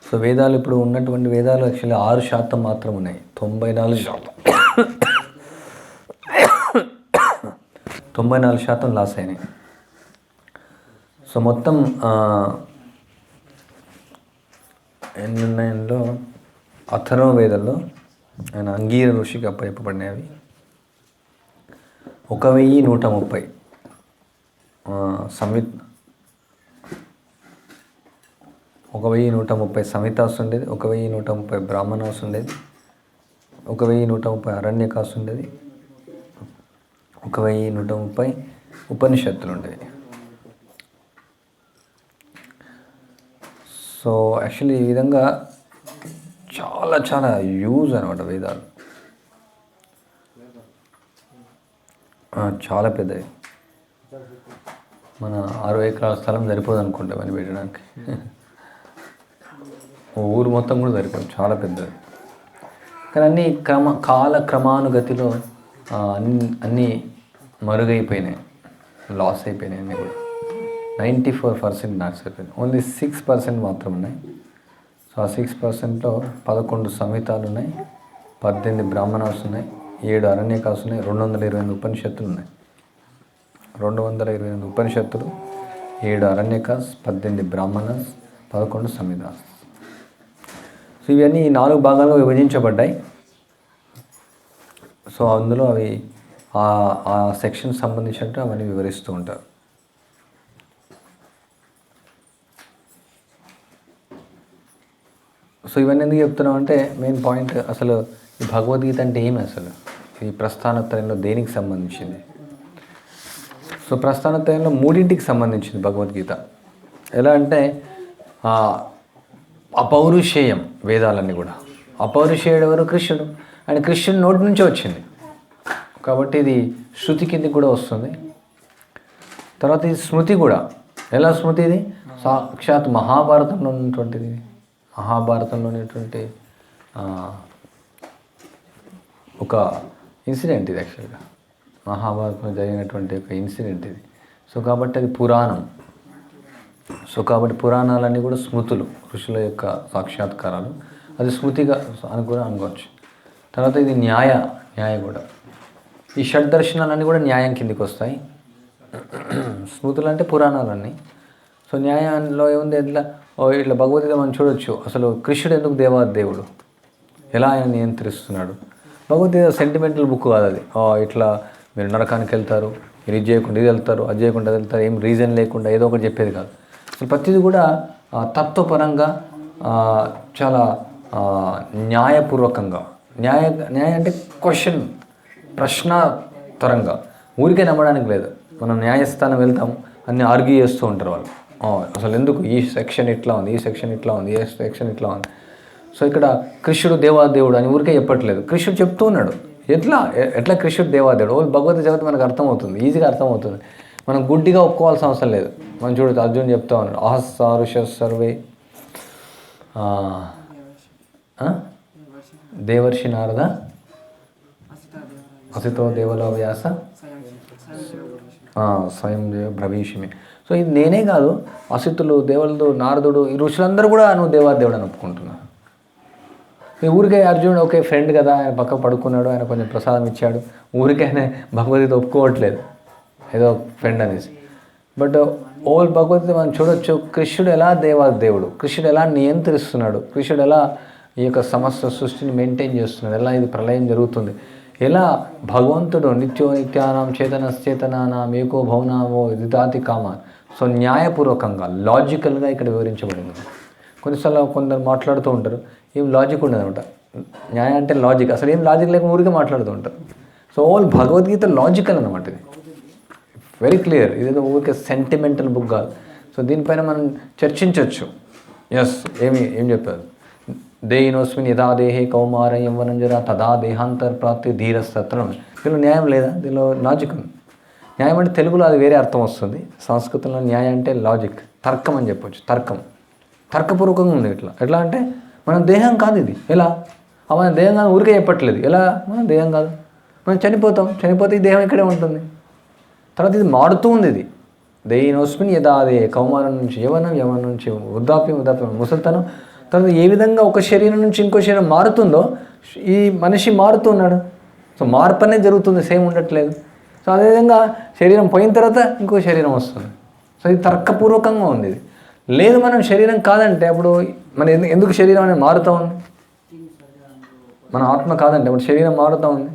సో వేదాలు ఇప్పుడు ఉన్నటువంటి వేదాలు యాక్చువల్లీ 6% మాత్రం ఉన్నాయి, 94% లాస్ అయినాయి. సో మొత్తం ఎన్ని ఉన్నాయంలో అథర్వ వేదంలో ఆయన అంగీర ఋషికి అప్పచెప్పబడినాయి. అవి 1130 సంహితాస్ ఉండేది, 1130 బ్రాహ్మణాస్ ఉండేది, 1130 అరణ్యకాస్ ఉండేది, 1130 ఉపనిషత్తులు ఉండేవి. సో యాక్చువల్లీ ఈ విధంగా చాలా చాలా యూజ్ అనమాట వేదాలు, చాలా పెద్దవి. మన 6 ఎకరాల స్థలం సరిపోదు అనుకుంటా అని పెట్టడానికి, ఊరు మొత్తం కూడా సరిపోదు, చాలా పెద్దది. కానీ అన్నీ కాలక్రమానుగతిలో అన్నీ మరుగైపోయినాయి, లాస్ అయిపోయినాయి. అన్నీ కూడా 94% నాశ అయిపోయింది, ఓన్లీ 6% మాత్రం ఉన్నాయి. సో ఆ 6%లో 11 సంహితాలు ఉన్నాయి, 18 బ్రాహ్మణాస్ ఉన్నాయి, 7 అరణ్యకాస్ ఉన్నాయి, 228 ఉపనిషత్తులు ఉన్నాయి. 228 ఉపనిషత్తులు, 7 అరణ్యకాస్, 18 బ్రాహ్మణాస్, 11 సంహితాస్. సో ఇవన్నీ 4 భాగాలుగా విభజించబడ్డాయి. సో అందులో అవి ఆ సెక్షన్ సంబంధించినట్టు అవన్నీ వివరిస్తూ ఉంటారు. సో ఇవన్నీ ఎందుకు చెప్తున్నాం అంటే మెయిన్ పాయింట్, అసలు ఈ భగవద్గీత అంటే ఏమి, అసలు ఈ ప్రస్థానత్రయంలో దేనికి సంబంధించింది? సో ప్రస్థానత్రయంలో 3టికి సంబంధించింది భగవద్గీత. ఎలా అంటే అపౌరుషేయం వేదాలన్నీ కూడా. అపౌరుషేయుడు ఎవరు? కృష్ణుడు. ఆయన కృష్ణుడి నోటి నుంచే వచ్చింది కాబట్టి ఇది శృతి కిందికి కూడా వస్తుంది. తర్వాత ఇది స్మృతి కూడా. ఎలా స్మృతి? ఇది సాక్షాత్ మహాభారతంలో ఉన్నటువంటిది. మహాభారతంలో ఉన్నటువంటి ఒక ఇన్సిడెంట్ ఇది, యాక్చువల్గా మహాభారతంలో జరిగినటువంటి ఒక ఇన్సిడెంట్ ఇది. సో కాబట్టి అది పురాణం. సో కాబట్టి పురాణాలన్నీ కూడా స్మృతులు, ఋషుల యొక్క సాక్షాత్కారాలు. అది స్మృతిగా అని కూడా అనుకోవచ్చు. తర్వాత ఇది న్యాయ కూడా. ఈ షడ్దర్శనాలన్నీ కూడా న్యాయం కిందికి వస్తాయి. స్మృతులు అంటే పురాణాలన్నీ. సో న్యాయంలో ఏముంది? ఇట్లా భగవద్గీత మనం చూడొచ్చు. అసలు కృష్ణుడు ఎందుకు దేవాదేవుడు, ఎలా ఆయన నియంత్రిస్తున్నాడు. భగవద్గీత సెంటిమెంటల్ బుక్ కాదు అది. ఇట్లా మీరు నరకానికి వెళ్తారు, మీరు ఇది చేయకుండా ఇది వెళ్తారు, అది చేయకుండా అది వెళ్తారు, ఏం రీజన్ లేకుండా ఏదో ఒకటి చెప్పేది కాదు. అసలు ప్రతిదీ కూడా తత్వపరంగా చాలా న్యాయపూర్వకంగా, న్యాయ అంటే క్వశ్చన్, ప్రశ్నాతరంగా, ఊరికే నమ్మడానికి లేదు. మనం న్యాయస్థానం వెళ్తాం, అన్నీ ఆర్గ్యూ చేస్తూ ఉంటారు వాళ్ళు. అసలు ఎందుకు ఈ సెక్షన్ ఇట్లా ఉంది, ఈ సెక్షన్ ఇట్లా ఉంది, ఈ సెక్షన్ ఇట్లా ఉంది. సో ఇక్కడ కృష్ణుడు దేవాదేవుడు అని ఊరికే చెప్పట్లేదు, కృష్ణుడు చెప్తూ ఉన్నాడు. ఎట్లా కృష్ణుడు దేవాదేవుడు భగవద్గీత చదివితే మనకు అర్థమవుతుంది, ఈజీగా అర్థమవుతుంది. మనం గుడ్డిగా ఒప్పుకోవాల్సిన అవసరం లేదు. మనం చూడదు, అర్జున్ చెప్తా ఉన్నాడు, అహస్సారుష సర్వే దేవర్షి నారద అసితో దేవలో వ్యాస స్వయం బ్రవీషిమి. సో ఇది నేనే కాదు, అసితులు, దేవలదు, నారదుడు, ఈ ఋషులందరూ కూడా నువ్వు దేవాదేవుడు అని ఒప్పుకుంటున్నాను. ఈ ఊరికే అర్జునుడు ఓకే ఫ్రెండ్ కదా, ఆయన పక్క పడుకున్నాడు, ఆయన కొంచెం ప్రసాదం ఇచ్చాడు, ఊరికే ఆయన భగవద్గీత ఒప్పుకోవట్లేదు ఏదో ఫ్రెండ్ అనేసి. బట్ ఓల్ భగవద్గీత మనం చూడొచ్చు, కృష్ణుడు ఎలా దేవాదేవుడు, కృష్ణుడు ఎలా నియంత్రిస్తున్నాడు, కృష్ణుడు ఎలా ఈ యొక్క సమస్త సృష్టిని మెయింటైన్ చేస్తున్నాడు, ఎలా ఇది ప్రళయం జరుగుతుంది, ఎలా భగవంతుడు నిత్యో నిత్యానాం చేతనాం ఏకో భవనామో విదాతి కామాన్. సో న్యాయపూర్వకంగా, లాజికల్గా ఇక్కడ వివరించబడింది. కొన్నిసార్లు కొందరు మాట్లాడుతూ ఉంటారు, ఏం లాజిక్ ఉండదు అనమాట. న్యాయం అంటే లాజిక్, అసలు ఏం లాజిక్ లేకుండా ఊరికే మాట్లాడుతూ ఉంటారు. సో ఓల్ భగవద్గీత లాజికల్ అనమాట, ఇది వెరీ క్లియర్. ఇదేదో ఊరికే సెంటిమెంటల్ బుక్ కాదు. సో దీనిపైన మనం చర్చించవచ్చు. ఏం చెప్పారు, దేహినోస్మిన్ యథా దేహే కౌమారం యవ్వనంజర తదా దేహాంతర్ప్రాప్తి ధీరస్తత్రం. దీనిలో న్యాయం లేదా? దీనిలో లాజిక్ ఉంది. న్యాయం అంటే తెలుగులో అది వేరే అర్థం వస్తుంది, సంస్కృతంలో న్యాయం అంటే లాజిక్, తర్కం అని చెప్పొచ్చు. తర్కపూర్వకంగా ఉంది. ఎట్లా అంటే మనం దేహం కాదు ఇది, ఎలా మన దేహం కాదు ఊరికే చెప్పట్లేదు. ఎలా మనం దేహం కాదు, మనం చనిపోతే ఈ దేహం ఇక్కడే ఉంటుంది. తర్వాత ఇది మారుతూ ఉంది. ఇది దేహినోస్మిన్ యథా దేహే కౌమారం నుంచి యవ్వనం నుంచి వృద్ధాప్యం ముసలితనం. తర్వాత ఏ విధంగా ఒక శరీరం నుంచి ఇంకో శరీరం మారుతుందో ఈ మనిషి మారుతున్నాడు. సో మార్పు అనేది జరుగుతుంది, సేమ్ ఉండట్లేదు. సో అదేవిధంగా శరీరం పోయిన తర్వాత ఇంకో శరీరం వస్తుంది. సో ఇది తర్కపూర్వకంగా ఉంది. ఇది లేదు మనం శరీరం కాదంటే అప్పుడు మన ఎందుకు శరీరం అనేది మారుతూ ఉంది? మన ఆత్మ కాదంటే అప్పుడు శరీరం మారుతూ ఉంది.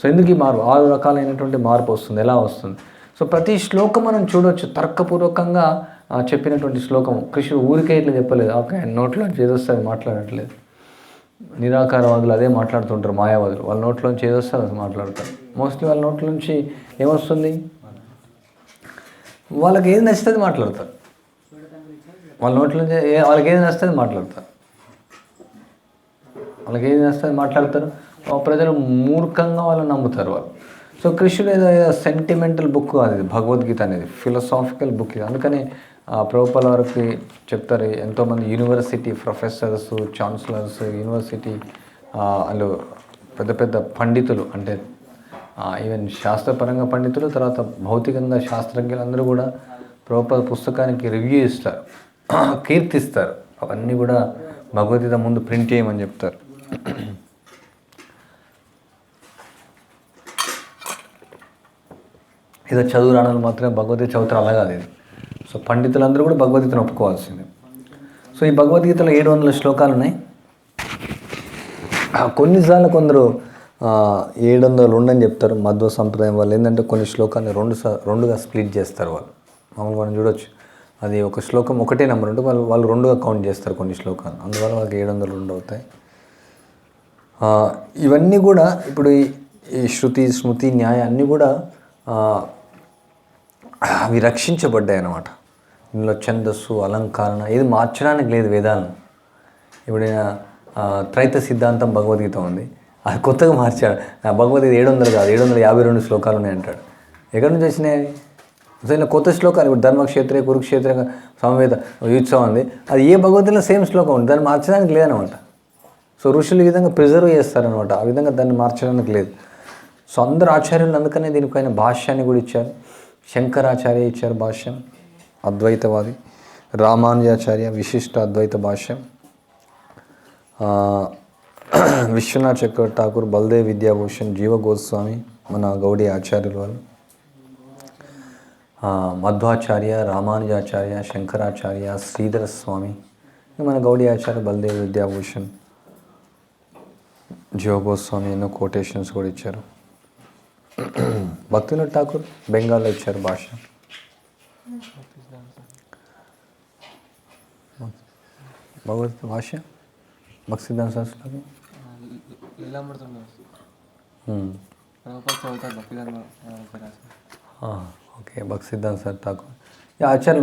సో ఎందుకు ఈ మార్పు? 6 రకాలైనటువంటి మార్పు వస్తుంది. ఎలా వస్తుంది? సో ప్రతి శ్లోకం మనం చూడవచ్చు, తర్కపూర్వకంగా చెప్పినటువంటి శ్లోకము. కృష్ణుడు ఊరికే ఇట్లా చెప్పలేదు, ఓకే నోట్లోంచి ఏదొస్తే అది మాట్లాడట్లేదు. నిరాకారవాదులు అదే మాట్లాడుతుంటారు, మాయావాదులు వాళ్ళ నోట్లోంచి ఏదొస్తే అది మాట్లాడతారు. మోస్ట్లీ వాళ్ళ నోట్లోంచి ఏమొస్తుంది, వాళ్ళకి ఏది నచ్చుతుంది మాట్లాడతారు. వాళ్ళ నోట్లోంచి వాళ్ళకి ఏది నచ్చుతుంది మాట్లాడతారు. ప్రజలు మూర్ఖంగా వాళ్ళని నమ్ముతారు వాళ్ళు. సో కృష్ణుడు ఏదో సెంటిమెంటల్ బుక్ కాదు ఇది, భగవద్గీత అనేది ఫిలసాఫికల్ బుక్ ఇది. అందుకని ప్రభుపాల వారికి చెప్తారు, ఎంతోమంది యూనివర్సిటీ ప్రొఫెసర్స్, ఛాన్సలర్స్, యూనివర్సిటీ వాళ్ళు పెద్ద పండితులు, అంటే ఈవెన్ శాస్త్రపరంగా పండితులు, తర్వాత భౌతికంగా శాస్త్రజ్ఞులు అందరూ కూడా ప్రభుపాల పుస్తకానికి రివ్యూ ఇస్తారు, కీర్తిస్తారు. అవన్నీ కూడా భగవద్గీత ముందు ప్రింట్ చేయమని చెప్తారు. ఏదో చదువు రాణాలు మాత్రమే భగవద్గీత చదువుతారు, అలా కాదు ఇది. సో పండితులందరూ కూడా భగవద్గీతను ఒప్పుకోవాల్సిందే. సో ఈ భగవద్గీతలో 700 శ్లోకాలు ఉన్నాయి. కొన్నిసార్లు కొందరు 700 ఉండని చెప్తారు. మధ్వ సంప్రదాయం వాళ్ళు ఏంటంటే కొన్ని శ్లోకాన్ని రెండుగా స్ప్లిట్ చేస్తారు. వాళ్ళు మామూలుగా మనం చూడొచ్చు, అది ఒక శ్లోకం ఒకటే నెంబర్ ఉంటే వాళ్ళు రెండుగా కౌంట్ చేస్తారు కొన్ని శ్లోకాలు, అందువల్ల వాళ్ళకి 702 అవుతాయి. ఇవన్నీ కూడా ఇప్పుడు ఈ శృతి, స్మృతి, న్యాయ అన్నీ కూడా అవి రక్షించబడ్డాయి అన్నమాట. ఇందులో ఛందస్సు, అలంకరణ ఏది మార్చడానికి లేదు వేదాలను. ఎప్పుడైనా త్రైత సిద్ధాంతం భగవద్గీత ఉంది, అది కొత్తగా మార్చాడు. భగవద్గీత 700 కాదు 752 శ్లోకాలు ఉన్నాయి అంటాడు. ఎక్కడి నుంచి వచ్చినాయి? అసలు కొత్త శ్లోకాలు. ఇప్పుడు ధర్మక్షేత్రే కురుక్షేత్ర సమవేత యుత్సవం ఉంది, అది ఏ భగవద్గీతలో సేమ్ శ్లోకం ఉంది, దాన్ని మార్చడానికి లేదనమాట. సో ఋషులు ఈ విధంగా ప్రిజర్వ్ చేస్తారనమాట, ఆ విధంగా దాన్ని మార్చడానికి లేదు. సో అందరు ఆచార్యులు అందుకనే దీనిపైన భాష్యాన్ని కూడా ఇచ్చారు. శంకరాచార్య ఇచ్చారు భాష్యం, అద్వైతవాది. రామానుజాచార్య విశిష్ట అద్వైత భాష్యం. విశ్వనాథ్ చక్రవర్తి ఠాకూర్, బల్దేవ్ విద్యాభూషణ్, జీవ గోస్వామి మన గౌడీ ఆచార్యులు వాళ్ళు. మధ్వాచార్య, రామానుజాచార్య, శంకరాచార్య, శ్రీధర స్వామి మన గౌడీ ఆచార్య, బల్దేవ్ విద్యాభూషణ్, జీవ గోస్వామి ఎన్నో కోటేషన్స్ కూడా ఇచ్చారు. భక్తినాథ్ ఠాకూర్ బెంగాల్లో ఇచ్చారు భాష. భగవద్గీత భాష్య భక్తిసిద్ధాంత సరస్వతి. లీలామృతంలో ప్రభుపాద చదువుతారు ఓకే, భక్తిసిద్ధాంత సర్ ఠాకూర్.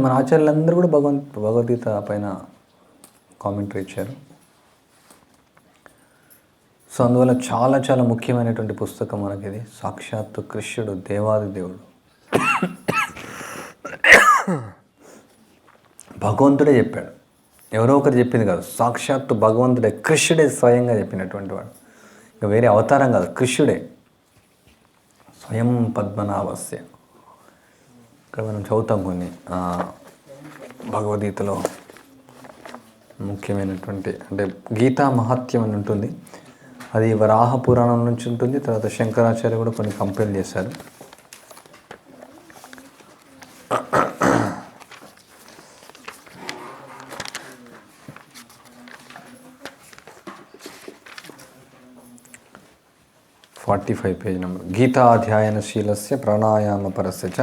మన ఆచార్యులందరూ కూడా భగవద్గీత పైన కామెంటరీ ఇచ్చారు. సో అందువల్ల చాలా చాలా ముఖ్యమైనటువంటి పుస్తకం మనకి ఇది. సాక్షాత్తు కృష్ణుడు, దేవాది దేవుడు, భగవంతుడే చెప్పాడు, ఎవరో ఒకరు చెప్పింది కాదు. సాక్షాత్తు భగవంతుడే, కృష్ణుడే స్వయంగా చెప్పినటువంటి వాడు. ఇంకా వేరే అవతారం కాదు, కృష్ణుడే స్వయం పద్మనాభస్య. ఇక్కడ మనం చదువుతాం కొన్ని భగవద్గీతలో ముఖ్యమైనటువంటి, అంటే గీతా మహాత్యం అని ఉంటుంది. అది వరాహ పురాణం నుంచి ఉంటుంది. తర్వాత శంకరాచార్య కూడా కొన్ని కంపేర్ చేశారు. Page number. గీతాధ్యాయనశీలస్య ప్రాణాయామపరస్య చ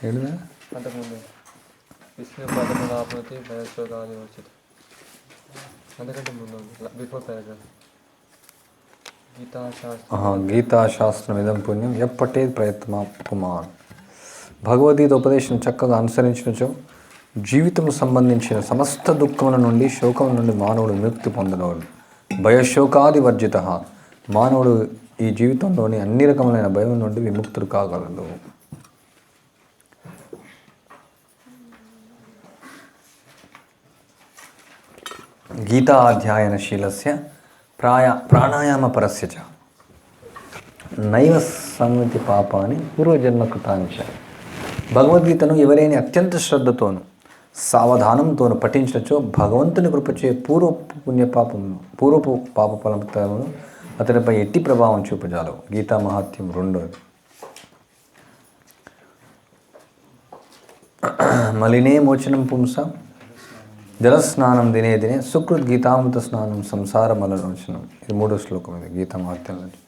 ఏడుదా అంతకుముందు విష్ణు పదములాపతి భయశోకాది వచ్చింది. అంతకంటే ముందు బిఫోర్ పారాగ్రాఫ్ గీతాశాస్త్రం ఇదం పుణ్యం ఎప్పటే ప్రయత్న పుమాన్. భగవద్గీత ఉపదేశం చక్కగా అనుసరించినచో జీవితం సంబంధించిన సమస్త దుఃఖముల నుండి, శోకం నుండి మానవుడు విముక్తి పొందగలడు. భయశోకాది వర్జిత. మానవుడు ఈ జీవితంలోని అన్ని రకములైన భయం నుండి విముక్తుడు కాగలడు. గీతాధ్యాయనశీలస్య ప్రాణాయామపరస్య చ నైవ సంవితి పాపాని పూర్వజన్మకృతాంచ. భగవద్గీతను ఎవరైనా అత్యంత శ్రద్ధతోను సావధానంతోను పఠించచ్చో భగవంతుని కృపచే పూర్వపు పాప ఫలమును అతనిపై ఎట్టి ప్రభావం చూపజాలవు. గీతా మహాత్యం 2. మలినే మోచనం పుంస జలస్నానం దినే దినే సుకృత్ గీతామృత స్నానం సంసార మలలోచనం. ఇది 3వ శ్లోకం. ఇది గీతా మహాత్యం నుంచి.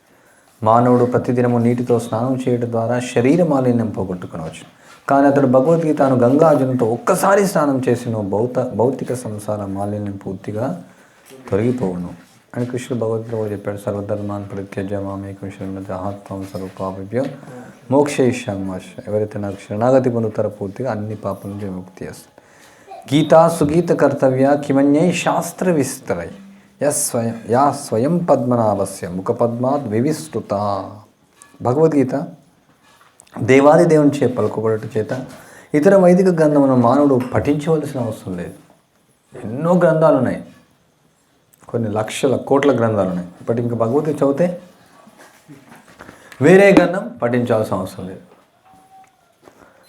మానవుడు ప్రతిదినము నీటితో స్నానం చేయడం ద్వారా శరీర మాలిన్యం పోగొట్టుకునవచ్చు. కానీ అతడు భగవద్గీతను గంగాజలంతో ఒక్కసారి స్నానం చేసిన భౌతిక సంసార మాలిన్యం పూర్తిగా తొలగిపోవును అని కృష్ణుడు భగవద్గీత కూడా చెప్పాడు. సర్వధర్మాన్ పరిత్యజ్య మామేకం శరణం అహత్వం సర్వపాపభ్యో మోక్షయిష్యామి. ఎవరైతే నాకు శరణాగతి పొందుతారో పూర్తిగా అన్ని పాపల నుంచి విముక్తి చేస్తారు. గీతా సుగీత కర్తవ్య కిమన్యై శాస్త్ర విస్తరై యా స్వయం పద్మనాభస్య ముఖ పద్మాద్ వివిస్తృత. భగవద్గీత దేవాది దేవుని చే పలుకోబడట చేత ఇతర వైదిక గ్రంథమును మానవుడు పఠించవలసిన అవసరం లేదు. ఎన్నో గ్రంథాలు ఉన్నాయి, కొన్ని లక్షల కోట్ల గ్రంథాలు ఉన్నాయి. బట్ ఇంకా భగవద్గీత చదివితే వేరే గ్రంథం పఠించాల్సిన అవసరం లేదు.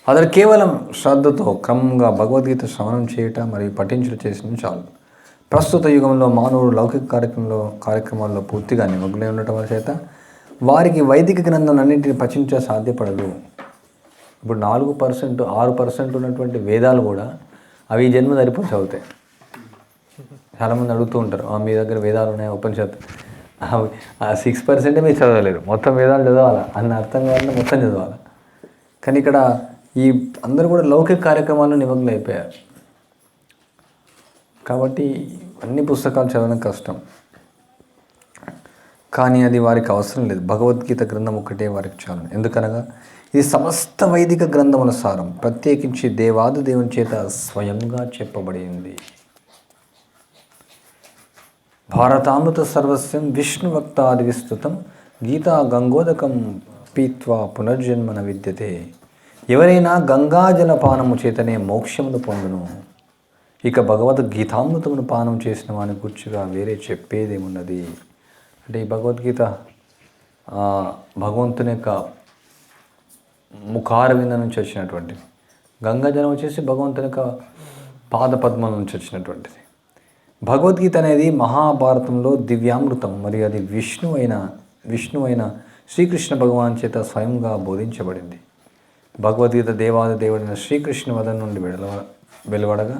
అతడు కేవలం శ్రద్ధతో క్రమంగా భగవద్గీత శ్రవణం చేయటం మరియు పఠించడం చేసిన చాలు. ప్రస్తుత యుగంలో మానవుడు లౌకిక కార్యక్రమాల్లో పూర్తిగా నిమగ్నమై ఉండటం వల్ల చేత వారికి వైదిక గ్రంథాలన్నింటినీ పఠించ సాధ్యపడదు. ఇప్పుడు 4%, 6% ఉన్నటువంటి వేదాలు కూడా అవి జన్మ సరిపోయి చదువుతాయి. చాలామంది అడుగుతూ ఉంటారు, మీ దగ్గర వేదాలు ఉన్నాయి, ఉపనిషత్తు. 6% మీరు చదవలేరు, మొత్తం వేదాలు చదవాలా అన్న అర్థం కావాలంటే మొత్తం చదవాలి. కానీ ఇక్కడ ఈ అందరూ కూడా లౌకిక కార్యక్రమాల్లో నిమగ్నం అయిపోయారు. కాబట్టి అన్ని పుస్తకాలు చదవడం కష్టం. కానీ అది వారికి అవసరం లేదు. భగవద్గీత గ్రంథం ఒకటే వారికి చాలు. ఎందుకనగా ఇది సమస్త వైదిక గ్రంథముల సారం, ప్రత్యేకించి దేవాది దేవుని చేత స్వయంగా చెప్పబడింది. భారతామృత సర్వస్వం విష్ణుభక్తాది విస్తృతం గీతా గంగోదకం పీత్వా పునర్జన్మన విద్యతే. ఎవరైనా గంగాజల పానము చేతనే మోక్షమును పొందును. ఇక భగవద్గీతామృతమును పానం చేసిన వాని గుర్చుగా వేరే చెప్పేదేమున్నది. అంటే ఈ భగవద్గీత భగవంతుని యొక్క ముఖారవింద నుంచి వచ్చినటువంటిది. గంగాజలం వచ్చేసి భగవంతుని యొక్క పాదపద్మం నుంచి వచ్చినటువంటిది. భగవద్గీత అనేది మహాభారతంలో దివ్యామృతం మరియు అది విష్ణువైన శ్రీకృష్ణ భగవాన్ చేత స్వయంగా బోధించబడింది. భగవద్గీత దేవాది దేవుడైన శ్రీకృష్ణ వదన నుండి వెలువడగా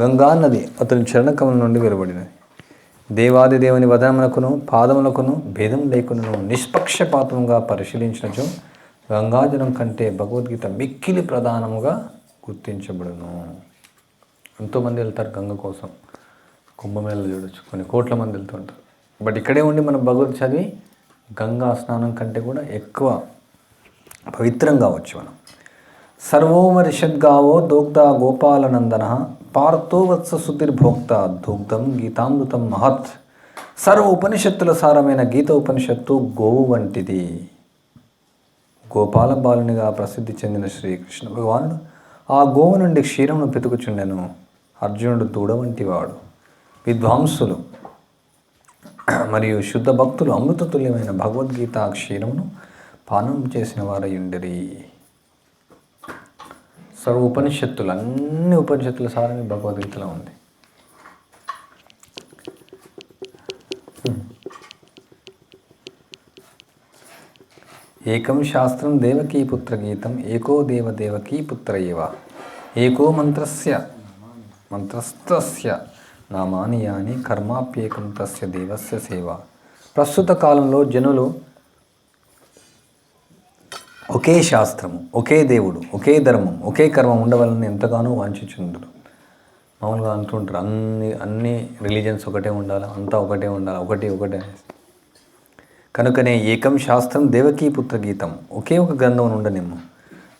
గంగా నది అతని చరణకముల నుండి వెలువడినది. దేవాది దేవుని వదనమునకును పాదములకును భేదం లేకును నిష్పక్షపాతంగా పరిశీలించినచో గంగాజలం కంటే భగవద్గీత మిక్కిలి ప్రధానముగా గుర్తించబడును. ఎంతోమంది వెళ్తారు గంగ కోసం, కుంభమేళలో చూడొచ్చు, కొన్ని కోట్ల మంది వెళ్తుంటారు. బట్ ఇక్కడే ఉండి మనం భగవద్ చదివి గంగా స్నానం కంటే కూడా ఎక్కువ పవిత్రం కావచ్చు మనం. సర్వోమరిషద్గావో దోగ్ధ గోపాలనందన పార్థో వత్స సుధీర్భోక్త దూగ్ధం గీతామృతం మహత్. సర్వ ఉపనిషత్తుల సారమైన గీత ఉపనిషత్తు గోవు వంటిది. గోపాల బాలునిగా ప్రసిద్ధి చెందిన శ్రీకృష్ణ భగవానుడు ఆ గోవు నుండి క్షీరమును పెతుకుచుండెను. అర్జునుడు దూడ వంటివాడు. విద్వాంసులు మరియు శుద్ధ భక్తులు అమృతతుల్యమైన భగవద్గీత క్షీరమును పానం చేసిన వారయుండిరి. సర్వ ఉపనిషత్తులు, అన్ని ఉపనిషత్తుల సారమే భగవద్గీతలో ఉంది. ఏకం శాస్త్రం దేవకీ పుత్ర గీతం ఏకో దేవకీ పుత్ర ఏవ ఏకో మంత్రస్తస్య నామాని యాని కర్మాప్యేకం తస్య దేవస్య సేవ. ప్రస్తుత కాలంలో జనులు ఒకే శాస్త్రము, ఒకే దేవుడు, ఒకే ధర్మం, ఒకే కర్మం ఉండవాలని ఎంతగానో వాంఛించుందరు. మామూలుగా అంటుంటారు అన్ని రిలీజన్స్ ఒకటే ఉండాలి, అంతా ఒకటే ఉండాలి, ఒకటే. కనుకనే ఏకం శాస్త్రం దేవకీ పుత్ర గీతం, ఒకే ఒక గ్రంథం ఉండనేమో.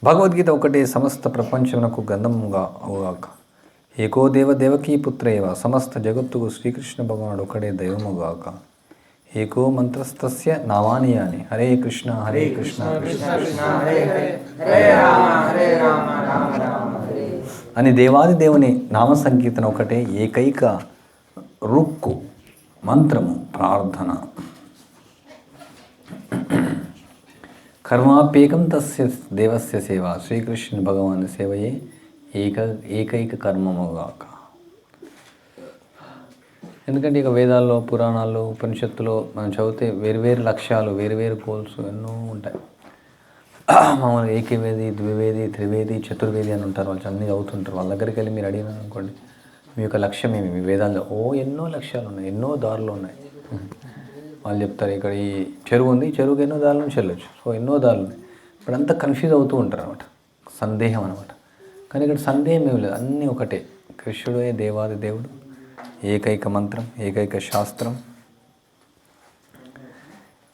భగవద్గీత ఒకటే సమస్త ప్రపంచమునకు గ్రంథముగా అవుగాక. ఏకో దేవకీ పుత్ర ఏవ, సమస్త జగత్తుకు శ్రీకృష్ణ భగవానుడు ఒకడే దైవముగాక. ఏకో మంత్రస్తస్య నామాని యాని హరే కృష్ణ హరే కృష్ణ కృష్ణ కృష్ణ అని దేవాది దేవుని నామ సంకీర్తన ఒకటే ఏకైక రుక్కు మంత్రము ప్రార్థన. కర్మాప్యేకం తస్య దేవస్య సేవ, శ్రీకృష్ణ భగవాన్ సేవయే ఏకైక కర్మముగాక. ఎందుకంటే ఇక వేదాల్లో, పురాణాల్లో, ఉపనిషత్తులో మనం చదివితే వేరువేరు లక్ష్యాలు, వేరువేరు గోల్స్ ఎన్నో ఉంటాయి. మామూలుగా ఏకవేది, ద్వివేది, త్రివేది, చతుర్వేది అని ఉంటారు. వాళ్ళు అన్నీ చదువుతుంటారు. వాళ్ళ దగ్గరికి వెళ్ళి మీరు అడిగినారు అనుకోండి, మీ యొక్క లక్ష్యం ఏమి, మీ వేదాల్లో ఎన్నో లక్ష్యాలు ఉన్నాయి, ఎన్నో దారులు ఉన్నాయి. వాళ్ళు చెప్తారు ఇక్కడ ఈ చెరువు ఉంది, చెరువుకి ఎన్నో దారుల నుంచి వెళ్ళొచ్చు. సో ఎన్నో దారులు ఉన్నాయి. ఇప్పుడంతా కన్ఫ్యూజ్ అవుతూ ఉంటారు అనమాట, సందేహం అనమాట. కానీ ఇక్కడ సందేహం ఏమి లేదు, అన్నీ ఒకటే. కృష్ణుడే దేవాది దేవుడు, ఏకైక మంత్రం, ఏకైక శాస్త్రం,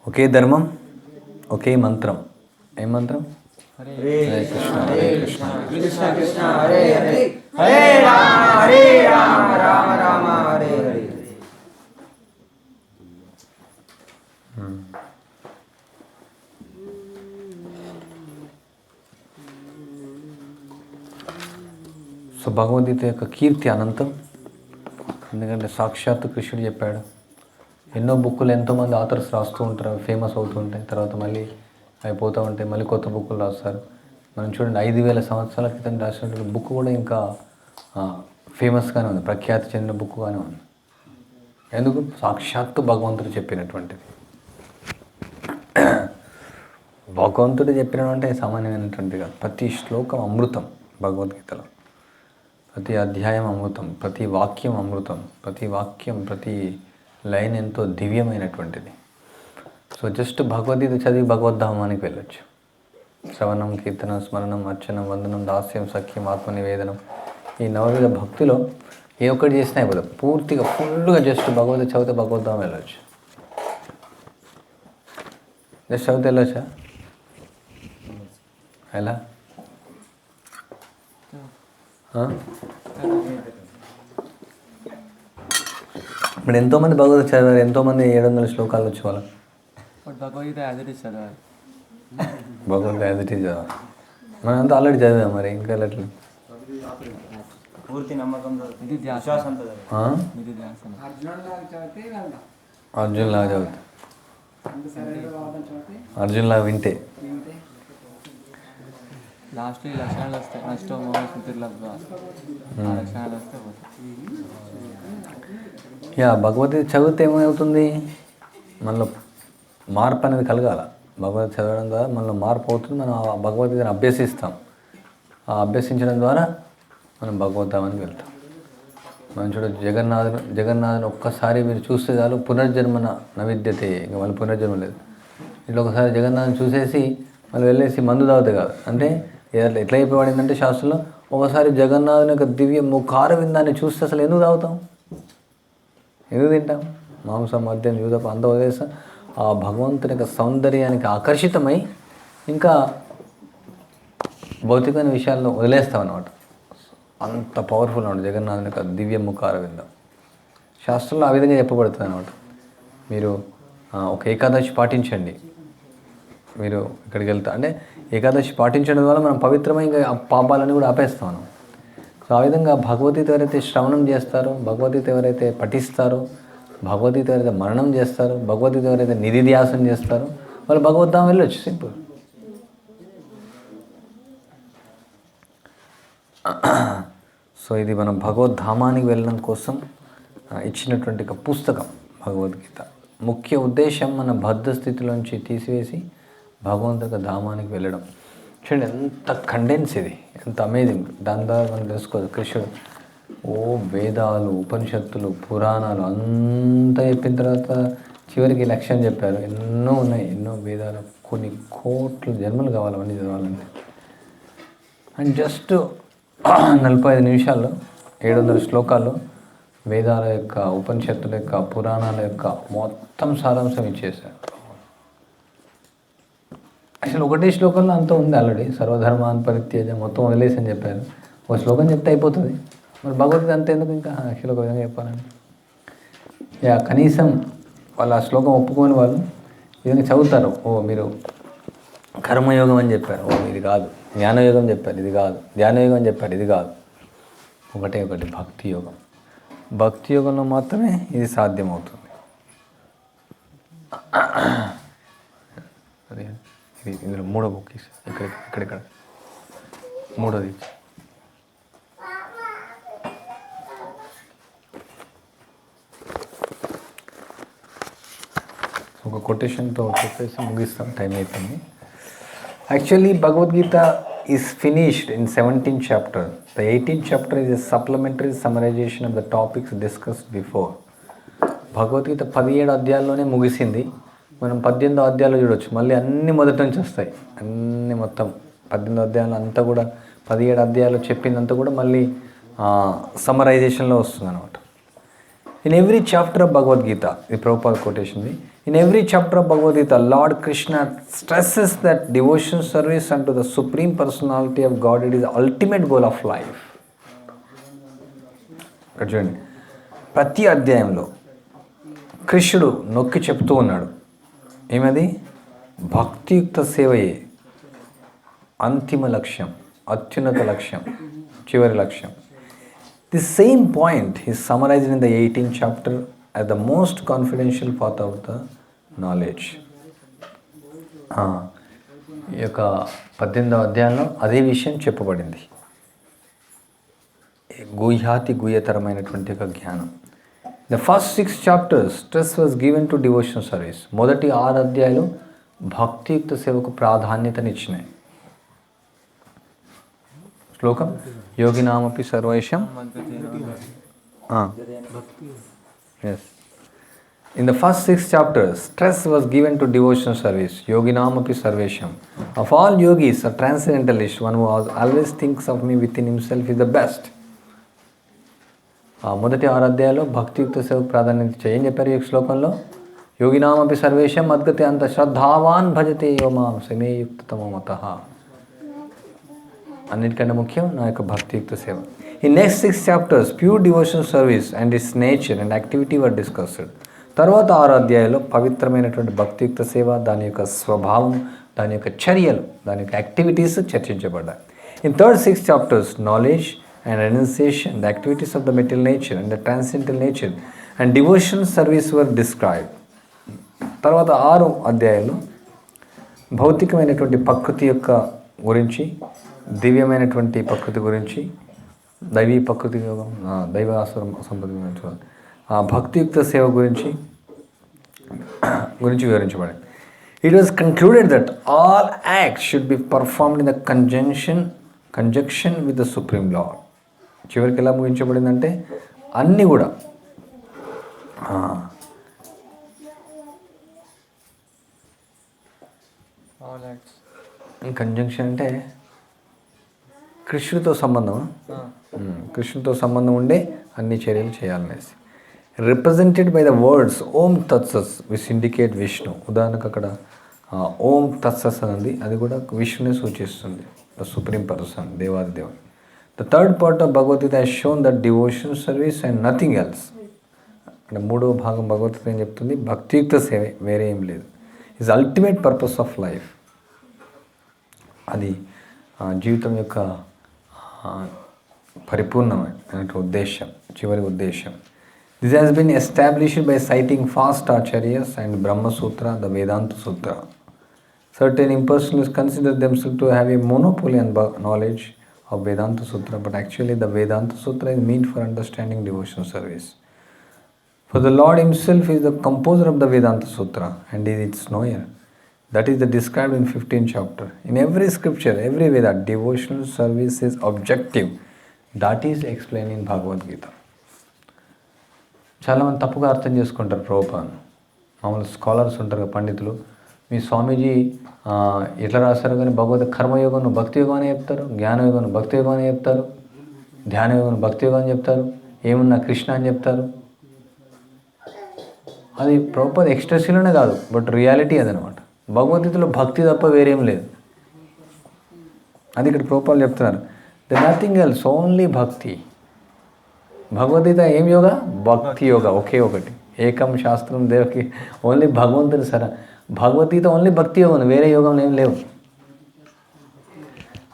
ఒకే ధర్మం, ఒకే మంత్రం. ఏం మంత్రం? హరే కృష్ణ హరే కృష్ణ కృష్ణ కృష్ణ హరే హరే హరే రామ హరే రామ రామ రామ హరే హరే. సో భగవద్గీత యొక్క కీర్తి అనంతం. ఎందుకంటే సాక్షాత్తు కృష్ణుడు చెప్పాడు. ఎన్నో బుక్కులు ఎంతోమంది ఆథర్స్ రాస్తూ ఉంటారు, ఫేమస్ అవుతూ ఉంటాయి, తర్వాత మళ్ళీ అయిపోతూ ఉంటాయి, మళ్ళీ కొత్త బుక్కులు రాస్తారు. మనం చూడండి 5000 సంవత్సరాల క్రితం రాసినటువంటి బుక్ కూడా ఇంకా ఫేమస్గానే ఉంది, ప్రఖ్యాతి చెందిన బుక్గానే ఉంది. ఎందుకు? సాక్షాత్తు భగవంతుడు చెప్పినటువంటిది. భగవంతుడు చెప్పినటువంటి సామాన్యమైనటువంటి కాదు. ప్రతి శ్లోకం అమృతం భగవద్గీతలో, ప్రతి అధ్యాయం అమృతం, ప్రతి వాక్యం అమృతం, ప్రతి వాక్యం, ప్రతి లైన్ ఎంతో దివ్యమైనటువంటిది. సో జస్ట్ భగవద్గీత చదివి భగవద్ధామానికి వెళ్ళొచ్చు. శ్రవణం, కీర్తనం, స్మరణం, అర్చనం, వందనం, దాస్యం, సఖ్యం, ఆత్మనివేదనం, ఈ నవవిధ భక్తిలో ఏ ఒక్కటి చేసినా అయిపోతుంది. పూర్తిగా ఫుల్గా జస్ట్ భగవద్గీత చదివితే భగవద్ధామం వెళ్ళొచ్చు. జస్ట్ చదివితే వెళ్ళొచ్చా? ఎలా? ఇప్పుడు ఎంతోమంది భగవద్గీత చదివారు, ఎంతోమంది 700 శ్లోకాలు వచ్చే వాళ్ళు. భగవద్గీత యాజ్ ఇట్ ఈజ్ చదవాలి. భగవద్గీత యాజ్ ఇట్ ఈజ్ చదవాలి. మనం అంతా ఆల్రెడీ చదివాం, మరి ఇంకా వెళ్ళట్లేదు. పూర్తి నమ్మకంతో ఇది ధ్యాస. ఇది ధ్యాస. అర్జున్ లాగా చదువుతా, అర్జున్ లాగా వింటే లాస్ట్లో ఈ లక్షణాలు వస్తాయి. నష్టో మోహ స్మృతిర్లబ్ధ లక్షణాలు వస్తే యా భగవద్గీత చదివితే ఏమవుతుంది? మనలో మార్పు అనేది కలగాల. భగవద్గీత చదవడం ద్వారా మనలో మార్పు అవుతుంది. మనం ఆ భగవద్గీతను అభ్యసిస్తాం. ఆ అభ్యసించడం ద్వారా మనం భగవద్ధామానికి వెళ్తాం. మనం చూడ జగన్నాథుని ఒక్కసారి మీరు చూస్తే చాలు, పునర్జన్మన నవిద్యతే, ఇంకా మళ్ళీ పునర్జన్మ లేదు. ఇట్లా ఒకసారి జగన్నాథుని చూసేసి మళ్ళీ వెళ్ళేసి మందు తాగితే కాదు. అంటే ఎట్లా అయిపోయిందంటే శాస్త్రంలో ఒకసారి జగన్నాథుని యొక్క దివ్య ముఖార విందాన్ని చూస్తే అసలు ఎందుకు తాగుతాం, ఎందుకు తింటాం? మాంసం, మద్యం, యూదపు అంత వదిలేస్తాం. ఆ భగవంతుని యొక్క సౌందర్యానికి ఆకర్షితమై ఇంకా భౌతికమైన విషయాల్లో వదిలేస్తాం అన్నమాట. అంత పవర్ఫుల్ అన్నమాట జగన్నాథుని యొక్క దివ్య ముఖార విందం. శాస్త్రంలో ఆ విధంగా చెప్పబడుతుంది అన్నమాట. మీరు ఒక ఏకాదశి పాటించండి, మీరు ఇక్కడికి వెళ్తా అంటే ఏకాదశి పాటించడం వల్ల మనం పవిత్రమైన ఇంకా పాపాలని కూడా ఆపేస్తాం మనం. సో ఆ విధంగా భగవద్గీత ఎవరైతే శ్రవణం చేస్తారో, భగవద్గీత ఎవరైతే పఠిస్తారో, భగవద్గీత ఎవరైతే మరణం చేస్తారో, భగవద్గీత ఎవరైతే నిధిధ్యాసం చేస్తారో వాళ్ళు భగవద్ధామం వెళ్ళొచ్చు. సింపుల్. సో ఇది మనం భగవద్ధామానికి వెళ్ళడం కోసం ఇచ్చినటువంటి ఒక పుస్తకం భగవద్గీత. ముఖ్య ఉద్దేశం మన బద్ధ స్థితిలోంచి తీసివేసి భగవంతుని ధామానికి వెళ్ళడం. చూడండి ఎంత కండెన్స్ ఇది, ఎంత అమేజింగ్. దాని ద్వారా మనం తెలుసుకోవచ్చు కృష్ణుడు వేదాలు, ఉపనిషత్తులు, పురాణాలు అంతా చెప్పిన తర్వాత చివరికి లక్ష్యం చెప్పారు. ఎన్నో ఉన్నాయి, ఎన్నో వేదాలు, కొన్ని కోట్ల జన్మలు కావాలి అవన్నీ చదవాలంటే. అండ్ జస్ట్ 45 నిమిషాల్లో 700 శ్లోకాల్లో వేదాల యొక్క, ఉపనిషత్తుల యొక్క, పురాణాల యొక్క మొత్తం సారాంశం ఇచ్చేశారు. అసలు ఒకటే శ్లోకంలో అంతా ఉంది ఆల్రెడీ. సర్వధర్మాన్ పరిత్యజ మొత్తం వదిలేసి అని చెప్పారు. ఒక శ్లోకం చెప్తే అయిపోతుంది. మరి భగవద్గీత అంత ఎందుకు ఇంకా ఒక విధంగా చెప్పాలండి. కనీసం వాళ్ళు ఆ శ్లోకం ఒప్పుకొని వాళ్ళు ఈ విధంగా చదువుతారు. మీరు కర్మయోగం అని చెప్పారు, ఇది కాదు. జ్ఞానయోగం చెప్పారు, ఇది కాదు. ధ్యానయోగం అని చెప్పారు, ఇది కాదు. ఒకటి భక్తి యోగం. భక్తి యోగంలో మాత్రమే ఇది సాధ్యమవుతుంది. ఇది ఇందులో 3వ బుక్ ఇక్కడ మూడోది. ఒక కొటేషన్తో చెప్పేసి ముగిస్తాం, టైం అయిపోయింది. Actually Bhagavad Gita is finished in 17th chapter. The 18th chapter is a supplementary summarization of the topics discussed before. Bhagavad Gita 17 అధ్యాయాల్లోనే ముగిసింది. మనం 18వ అధ్యాయంలో చూడవచ్చు. మళ్ళీ అన్ని మొదటి నుంచి వస్తాయి. అన్ని మొత్తం 18 అధ్యాయాలు అంతా కూడా 17 అధ్యాయాలు చెప్పిందంతా కూడా మళ్ళీ సమ్మరైజేషన్లో వస్తుంది అనమాట. In every chapter of Bhagavad Gita, the Prabhupada quotation, in every chapter of Bhagavad Gita, Lord Krishna stresses that devotion service unto the Supreme Personality of Godhead is the ultimate goal of life. చూడండి, ప్రతి అధ్యాయంలో కృష్ణుడు నొక్కి చెప్తూ ఉన్నాడు, ఏమది? భక్తియుక్త సేవయే అంతిమ లక్ష్యం, అత్యున్నత లక్ష్యం, చివరి లక్ష్యం. The same point is summarized in the 18th chapter as the most confidential path of the knowledge. ఈ యొక్క 18వ అధ్యాయంలో అదే విషయం చెప్పబడింది. గుహ్యాతి గుహ్యతరమైనటువంటి ఒక జ్ఞానం. The first 6 chapters stress was given to devotional service. మొదటి 6 అధ్యాయాలు భక్తియుక్త సేవకు ప్రాధాన్యతనిచ్చినాయి. శ్లోకం యోగినామపి సర్వేషం. Yes. In the first 6 chapters, stress was given to devotional service. Yoginamapi sarvesham. Of all yogis, a transcendentalist, one who always thinks of me within himself is the best. మొదటి 6 అధ్యాయాల్లో భక్తియుక్త సేవకు ప్రాధాన్యత ఇచ్చాయి. ఏం చెప్పారు ఈ శ్లోకంలో? యోగినామపి సర్వేషం మద్గతే అంత శ్రద్ధావాన్ భజతే యో మాం సమేయుక్తమో మతః. అన్నిటికంటే ముఖ్యం నా యొక్క భక్తియుక్త సేవ. In next 6 chapters, pure devotional service and its nature and activity were discussed. తర్వాత 6 అధ్యాయాల్లో పవిత్రమైనటువంటి భక్తియుక్త సేవ, దాని యొక్క స్వభావం, దాని యొక్క చర్యలు, దాని యొక్క activities చర్చించబడ్డాయి. In third 6 chapters, knowledge and renunciation, the activities of the material nature and the transcendental nature and devotional service were described. తర్వాత 6 అధ్యాయాల్లో భౌతికమైనటువంటి ప్రకృతి యొక్క గురించి, దివ్యమైనటువంటి ప్రకృతి గురించి, దైవీ ప్రకృతి యోగం, దైవాసురం సంపద గురించి, భక్తియుక్త సేవ గురించి వివరించబడింది. It was concluded that all acts should be performed in the conjunction with the Supreme Lord. చివరికి ఎలా ముగించబడిందంటే అన్నీ కూడా కంజంక్షన్ అంటే కృష్ణుడితో సంబంధం, కృష్ణుడితో సంబంధం ఉండే అన్ని చర్యలు చేయాలనేసి. Represented by the words Om tat sat which indicate Vishnu. ఉదాహరణకు అక్కడ ఓం తత్సస్ అనేది అది కూడా విష్ణుని సూచిస్తుంది, ద సుప్రీం పర్సన్, దేవాది దేవుడు. The third part of Bhagavad Gita he's shown that devotion service and nothing else. అంటే మూడవ భాగం భగవద్గీత ఏం చెప్తుంది, భక్తియుక్త సేవే, వేరే ఏం లేదు. Is ultimate purpose of life. అది జీవితం యొక్క పరిపూర్ణమైన ఉద్దేశం, చివరి ఉద్దేశం. This has been established by citing past acharyas and Brahma Sutra, the Vedanta Sutra. Certain impersonalists consider themselves to have a monopoly on knowledge of Vedanta Sutra, but actually the Vedanta Sutra is meant for understanding devotional service. For the Lord himself is the composer of the Vedanta Sutra and is its knower. That is described in 15th chapter. In every scripture, every Veda, devotional service is objective. That is explained in Bhagavad Gita. చాలామంది తప్పుగా అర్థం చేసుకుంటారు ప్రభుపాద్. మామూలు scholars ఉంటారు, పండితులు, మీ స్వామీజీ ఎట్లా రాస్తారు కానీ భగవద్ కర్మయోగం భక్తి యోగం అని చెప్తారు, జ్ఞానయోగం భక్తి యోగం అని చెప్తారు, ధ్యానయోగం భక్తి యోగం అని చెప్తారు, ఏమున్నా కృష్ణ అని చెప్తారు. అది ప్రభుపాద్ ఎక్స్ట్రెస్లోనే కాదు, బట్ రియాలిటీ అదనమాట. భగవద్గీతలో భక్తి తప్ప వేరేం లేదు. అది ఇక్కడ ప్రభుపాద్ చెప్తున్నారు, ద నథింగ్ ఎల్స్, ఓన్లీ భక్తి. భగవద్గీత ఏం యోగా, భక్తి యోగా, ఒకే ఒకటి, ఏకం శాస్త్రం దేవకి, ఓన్లీ భగవంతుని సర. భగవద్గీత ఓన్లీ భక్తి యోగం, వేరే యోగం ఏం లేవు.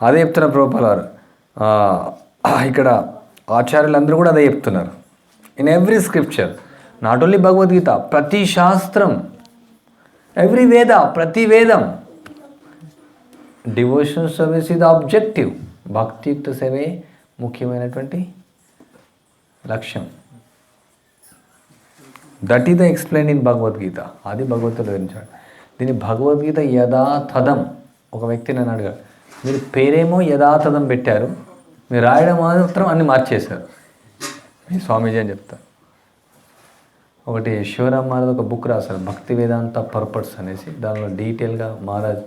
అదే చెప్తున్నారు ప్రభుపాల్ వారు. ఇక్కడ ఆచార్యులందరూ కూడా అదే చెప్తున్నారు. In every scripture, not only Bhagavad Gita, ప్రతి శాస్త్రం, ఎవ్రీ వేద, ప్రతి వేదం, డివోషనల్ సర్వీస్ ఇది ఆబ్జెక్టివ్. భక్తియుక్త సేవే ముఖ్యమైనటువంటి లక్ష్యం. That is the explain in Bhagavad Gita. అది భగవద్గీత వివరించాడు. దీన్ని భగవద్గీత యథాతథం. ఒక వ్యక్తి నన్ను అడిగాడు, మీరు పేరేమో యథాతథం పెట్టారు, మీరు రాయడం మాత్రం అన్ని మార్చేశారు మీ స్వామీజీ అని చెప్తారు. ఒకటి శివరామ్ మహారాజ్ ఒక బుక్ రాశారు, భక్తి వేదాంత పర్పస్ అనేసి. దానిలో డీటెయిల్గా మహారాజ్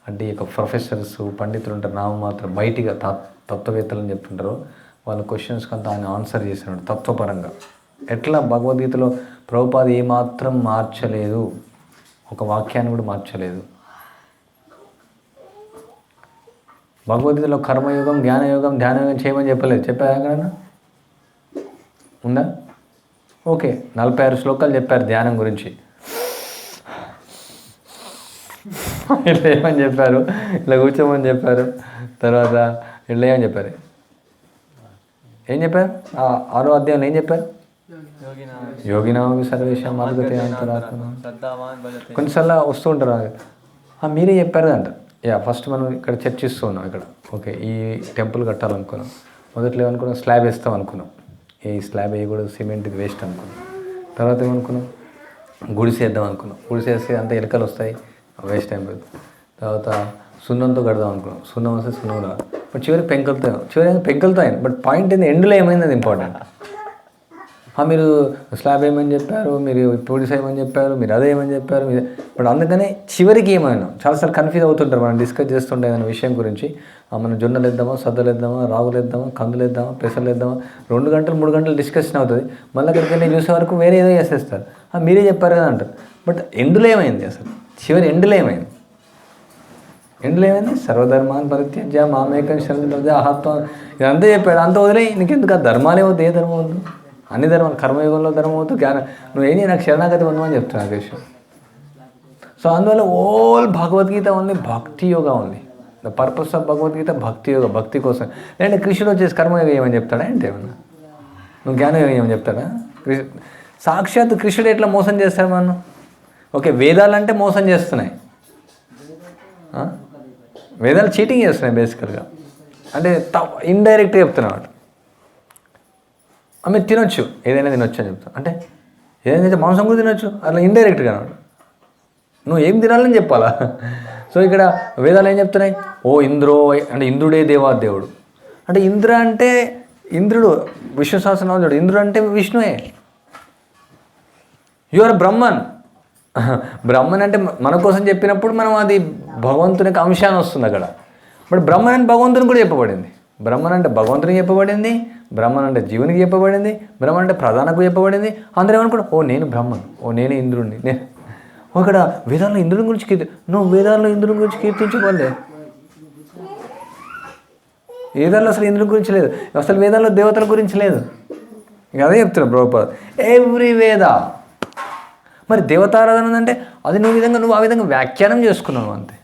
అంటే ఇక ప్రొఫెసర్స్ పండితులు ఉంటారు, నామమాత్రం బయటిగా తత్వవేత్తలు అని చెప్తుంటారు, వాళ్ళ క్వశ్చన్స్కి అంతా ఆయన ఆన్సర్ చేసినాడు తత్వపరంగా. ఎట్లా భగవద్గీతలో ప్రభుపాద్ ఏమాత్రం మార్చలేదు, ఒక వాక్యాన్ని కూడా మార్చలేదు. భగవద్గీతలో కర్మయోగం, జ్ఞానయోగం, ధ్యానయోగం చేయమని చెప్పలేదు. చెప్పారా ఎక్కడన్నా ఉందా? ఓకే, 46 శ్లోకాలు చెప్పారు ధ్యానం గురించి. ఇట్లా ఏమని చెప్పారు, ఇట్లా కూర్చోమని చెప్పారు, తర్వాత ఇట్లా ఏమని చెప్పారు, ఏం చెప్పారు 6వ అధ్యాయంలో ఏం చెప్పారు, యోగినామి సర్వేషాం మార్గతే అంతరాత్మ. కొన్నిసార్లు వస్తూ ఉంటారు, మీరే చెప్పారు అంట. ఫస్ట్ మనం ఇక్కడ చర్చిస్తూ ఉన్నాం ఇక్కడ. ఓకే, ఈ టెంపుల్ కట్టాలనుకున్నాం, మొదట్లో ఏమనుకున్నాం, స్లాబ్ వేస్తాం అనుకున్నాం. ఈ స్లాబ్ వేయకూడదు, సిమెంట్ ఇది వేస్ట్ అనుకున్నాం. తర్వాత ఏమనుకున్నాం, గుడిసేద్దాం అనుకున్నాం. గుడిసేస్తే అంత ఎలకలు వస్తాయి, వేస్ట్ అయిపోతుంది. తర్వాత సున్నంతో కడదాం అనుకున్నాం, సున్నం వస్తే సున్నం రాదు. బట్ చివరికి పెంకలతో అయింది. బట్ పాయింట్ ఏంది, ఎండ్లో ఏమైంది, అది ఇంపార్టెంట్. మీరు స్లాబ్ ఏమని చెప్పారు, మీరు పొడిస్ ఏమని చెప్పారు, మీరు అదే ఏమని చెప్పారు, బట్ అందుకనే చివరికి ఏమైనా చాలాసార్లు కన్ఫ్యూజ్ అవుతుంటారు. మనం డిస్కస్ చేస్తుంటే ఏదైనా విషయం గురించి, మనం జొన్నలు వేద్దామా, సద్దలు వేద్దామా, రాగులు వేద్దామా, కందులు వేద్దామా, పెసలు వేద్దామా, 2 గంటలు 3 గంటలు డిస్కషన్ అవుతుంది. మళ్ళీ అక్కడికి వెళ్ళి చూసే వరకు వేరే ఏదో చేసేస్తారు. మీరే చెప్పారు కదా అంటారు. బట్ ఎండులో ఏమైంది, అసలు చివరి ఎండులో ఏమైంది, సర్వధర్మాన్ పరిత్యజ్య మామేకం శరణం అహత్వం, ఇదంతా చెప్పాడు. అంత వదిలే, నీకెందుకు ఆ ధర్మాలే వద్దు, ఏ ధర్మం వద్దు, అన్ని ధర్మాలు, కర్మయుగంలో ధర్మం వద్దు, జ్ఞానం, నువ్వేంటి నాకు శరణాగతి పొందమని చెప్తున్నాను విషయం. సో అందువల్ల ఓల్ భగవద్గీత ఓన్లీ భక్తి yoga only. The purpose of Bhagavad Gita భక్తి యోగ, భక్తి కోసం. లేదంటే కృష్ణుడు వచ్చేసి కర్మయోగం ఏమని చెప్తాడా అంటే, ఏమన్నా నువ్వు జ్ఞానయోగం ఏమని చెప్తాడా? సాక్షాత్ కృష్ణుడు ఎట్లా మోసం చేస్తాడు మనం? ఓకే, వేదాలంటే మోసం చేస్తున్నాయి, వేదాలు చీటింగ్ చేస్తున్నాయి బేసికల్గా. అంటే ఇండైరెక్ట్గా చెప్తున్నాడు, మీరు తినొచ్చు, ఏదైనా తినొచ్చు అని చెప్తాను. అంటే ఏదైనా మాంసం కూడా తినొచ్చు, అట్లా ఇండైరెక్ట్గా అన్నాడు. నువ్వు ఏం తినాలని చెప్పాలా? సో ఇక్కడ వేదాలు ఏం చెప్తున్నాయి, ఓ ఇంద్రో అంటే ఇంద్రుడే దేవాదేవుడు. అంటే ఇంద్ర అంటే ఇంద్రుడు, విష్ణు సహస్రనామం చూడు, ఇంద్రుడు అంటే విష్ణువే. You are Brahman. బ్రహ్మన్ అంటే మన కోసం చెప్పినప్పుడు మనం అది భగవంతుని యొక్క అంశాన్ని వస్తుంది అక్కడ. బట్ బ్రహ్మన్ అని భగవంతుని కూడా చెప్పబడింది. బ్రహ్మన్ అంటే భగవంతునికి చెప్పబడింది, బ్రహ్మన్ అంటే జీవునికి చెప్పబడింది, బ్రహ్మన్ అంటే ప్రధానకు చెప్పబడింది. అందరూ ఏమనుకోండి, ఓ నేను బ్రహ్మన్, ఓ నేనే ఇంద్రుడిని, నేను ఇక్కడ వేదాల్లో ఇంద్రుని గురించి నువ్వు వేదాల్లో ఇంద్రుని గురించి కీర్తించుకోలే. వేదాల్లో అసలు ఇంద్రుని గురించి లేదు, అసలు వేదాల్లో దేవతల గురించి లేదు. ఇక అదే చెప్తున్నా ప్రభుపాద, ఎవ్రీ వేద. మరి దేవతారాధన అంటే అది నువ్వు ఆ విధంగా వ్యాఖ్యానం చేసుకున్నావు అంతే.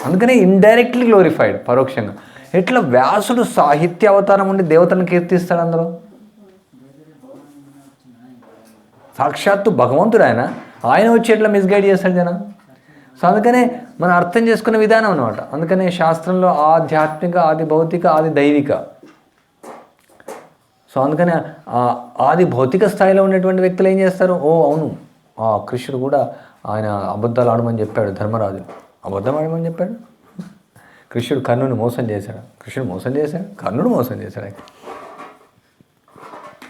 అందుకనే ఇండైరెక్ట్లీ గ్లోరిఫైడ్, పరోక్షంగా. ఎట్లా వ్యాసుడు సాహిత్య అవతారం ఉండి దేవతలను కీర్తిస్తాడు అందులో? సాక్షాత్తు భగవంతుడు ఆయన వచ్చి ఎట్లా మిస్గైడ్ చేస్తాడు జనం? సో అందుకనే మనం అర్థం చేసుకునే విధానం అనమాట. అందుకనే శాస్త్రంలో ఆధ్యాత్మిక, ఆది భౌతిక, ఆది దైవిక. సో అందుకనే ఆది భౌతిక స్థాయిలో ఉన్నటువంటి వ్యక్తులు ఏం చేస్తారు, ఓ అవును కృష్ణుడు కూడా ఆయన అబద్ధాలు ఆడమని చెప్పాడు, ధర్మరాజు అబద్ధం ఆడమని చెప్పాడు. కృష్ణుడు కర్ణుని మోసం చేశాడు, కృష్ణుడు మోసం చేశాడు, కర్ణుడు మోసం చేశాడు.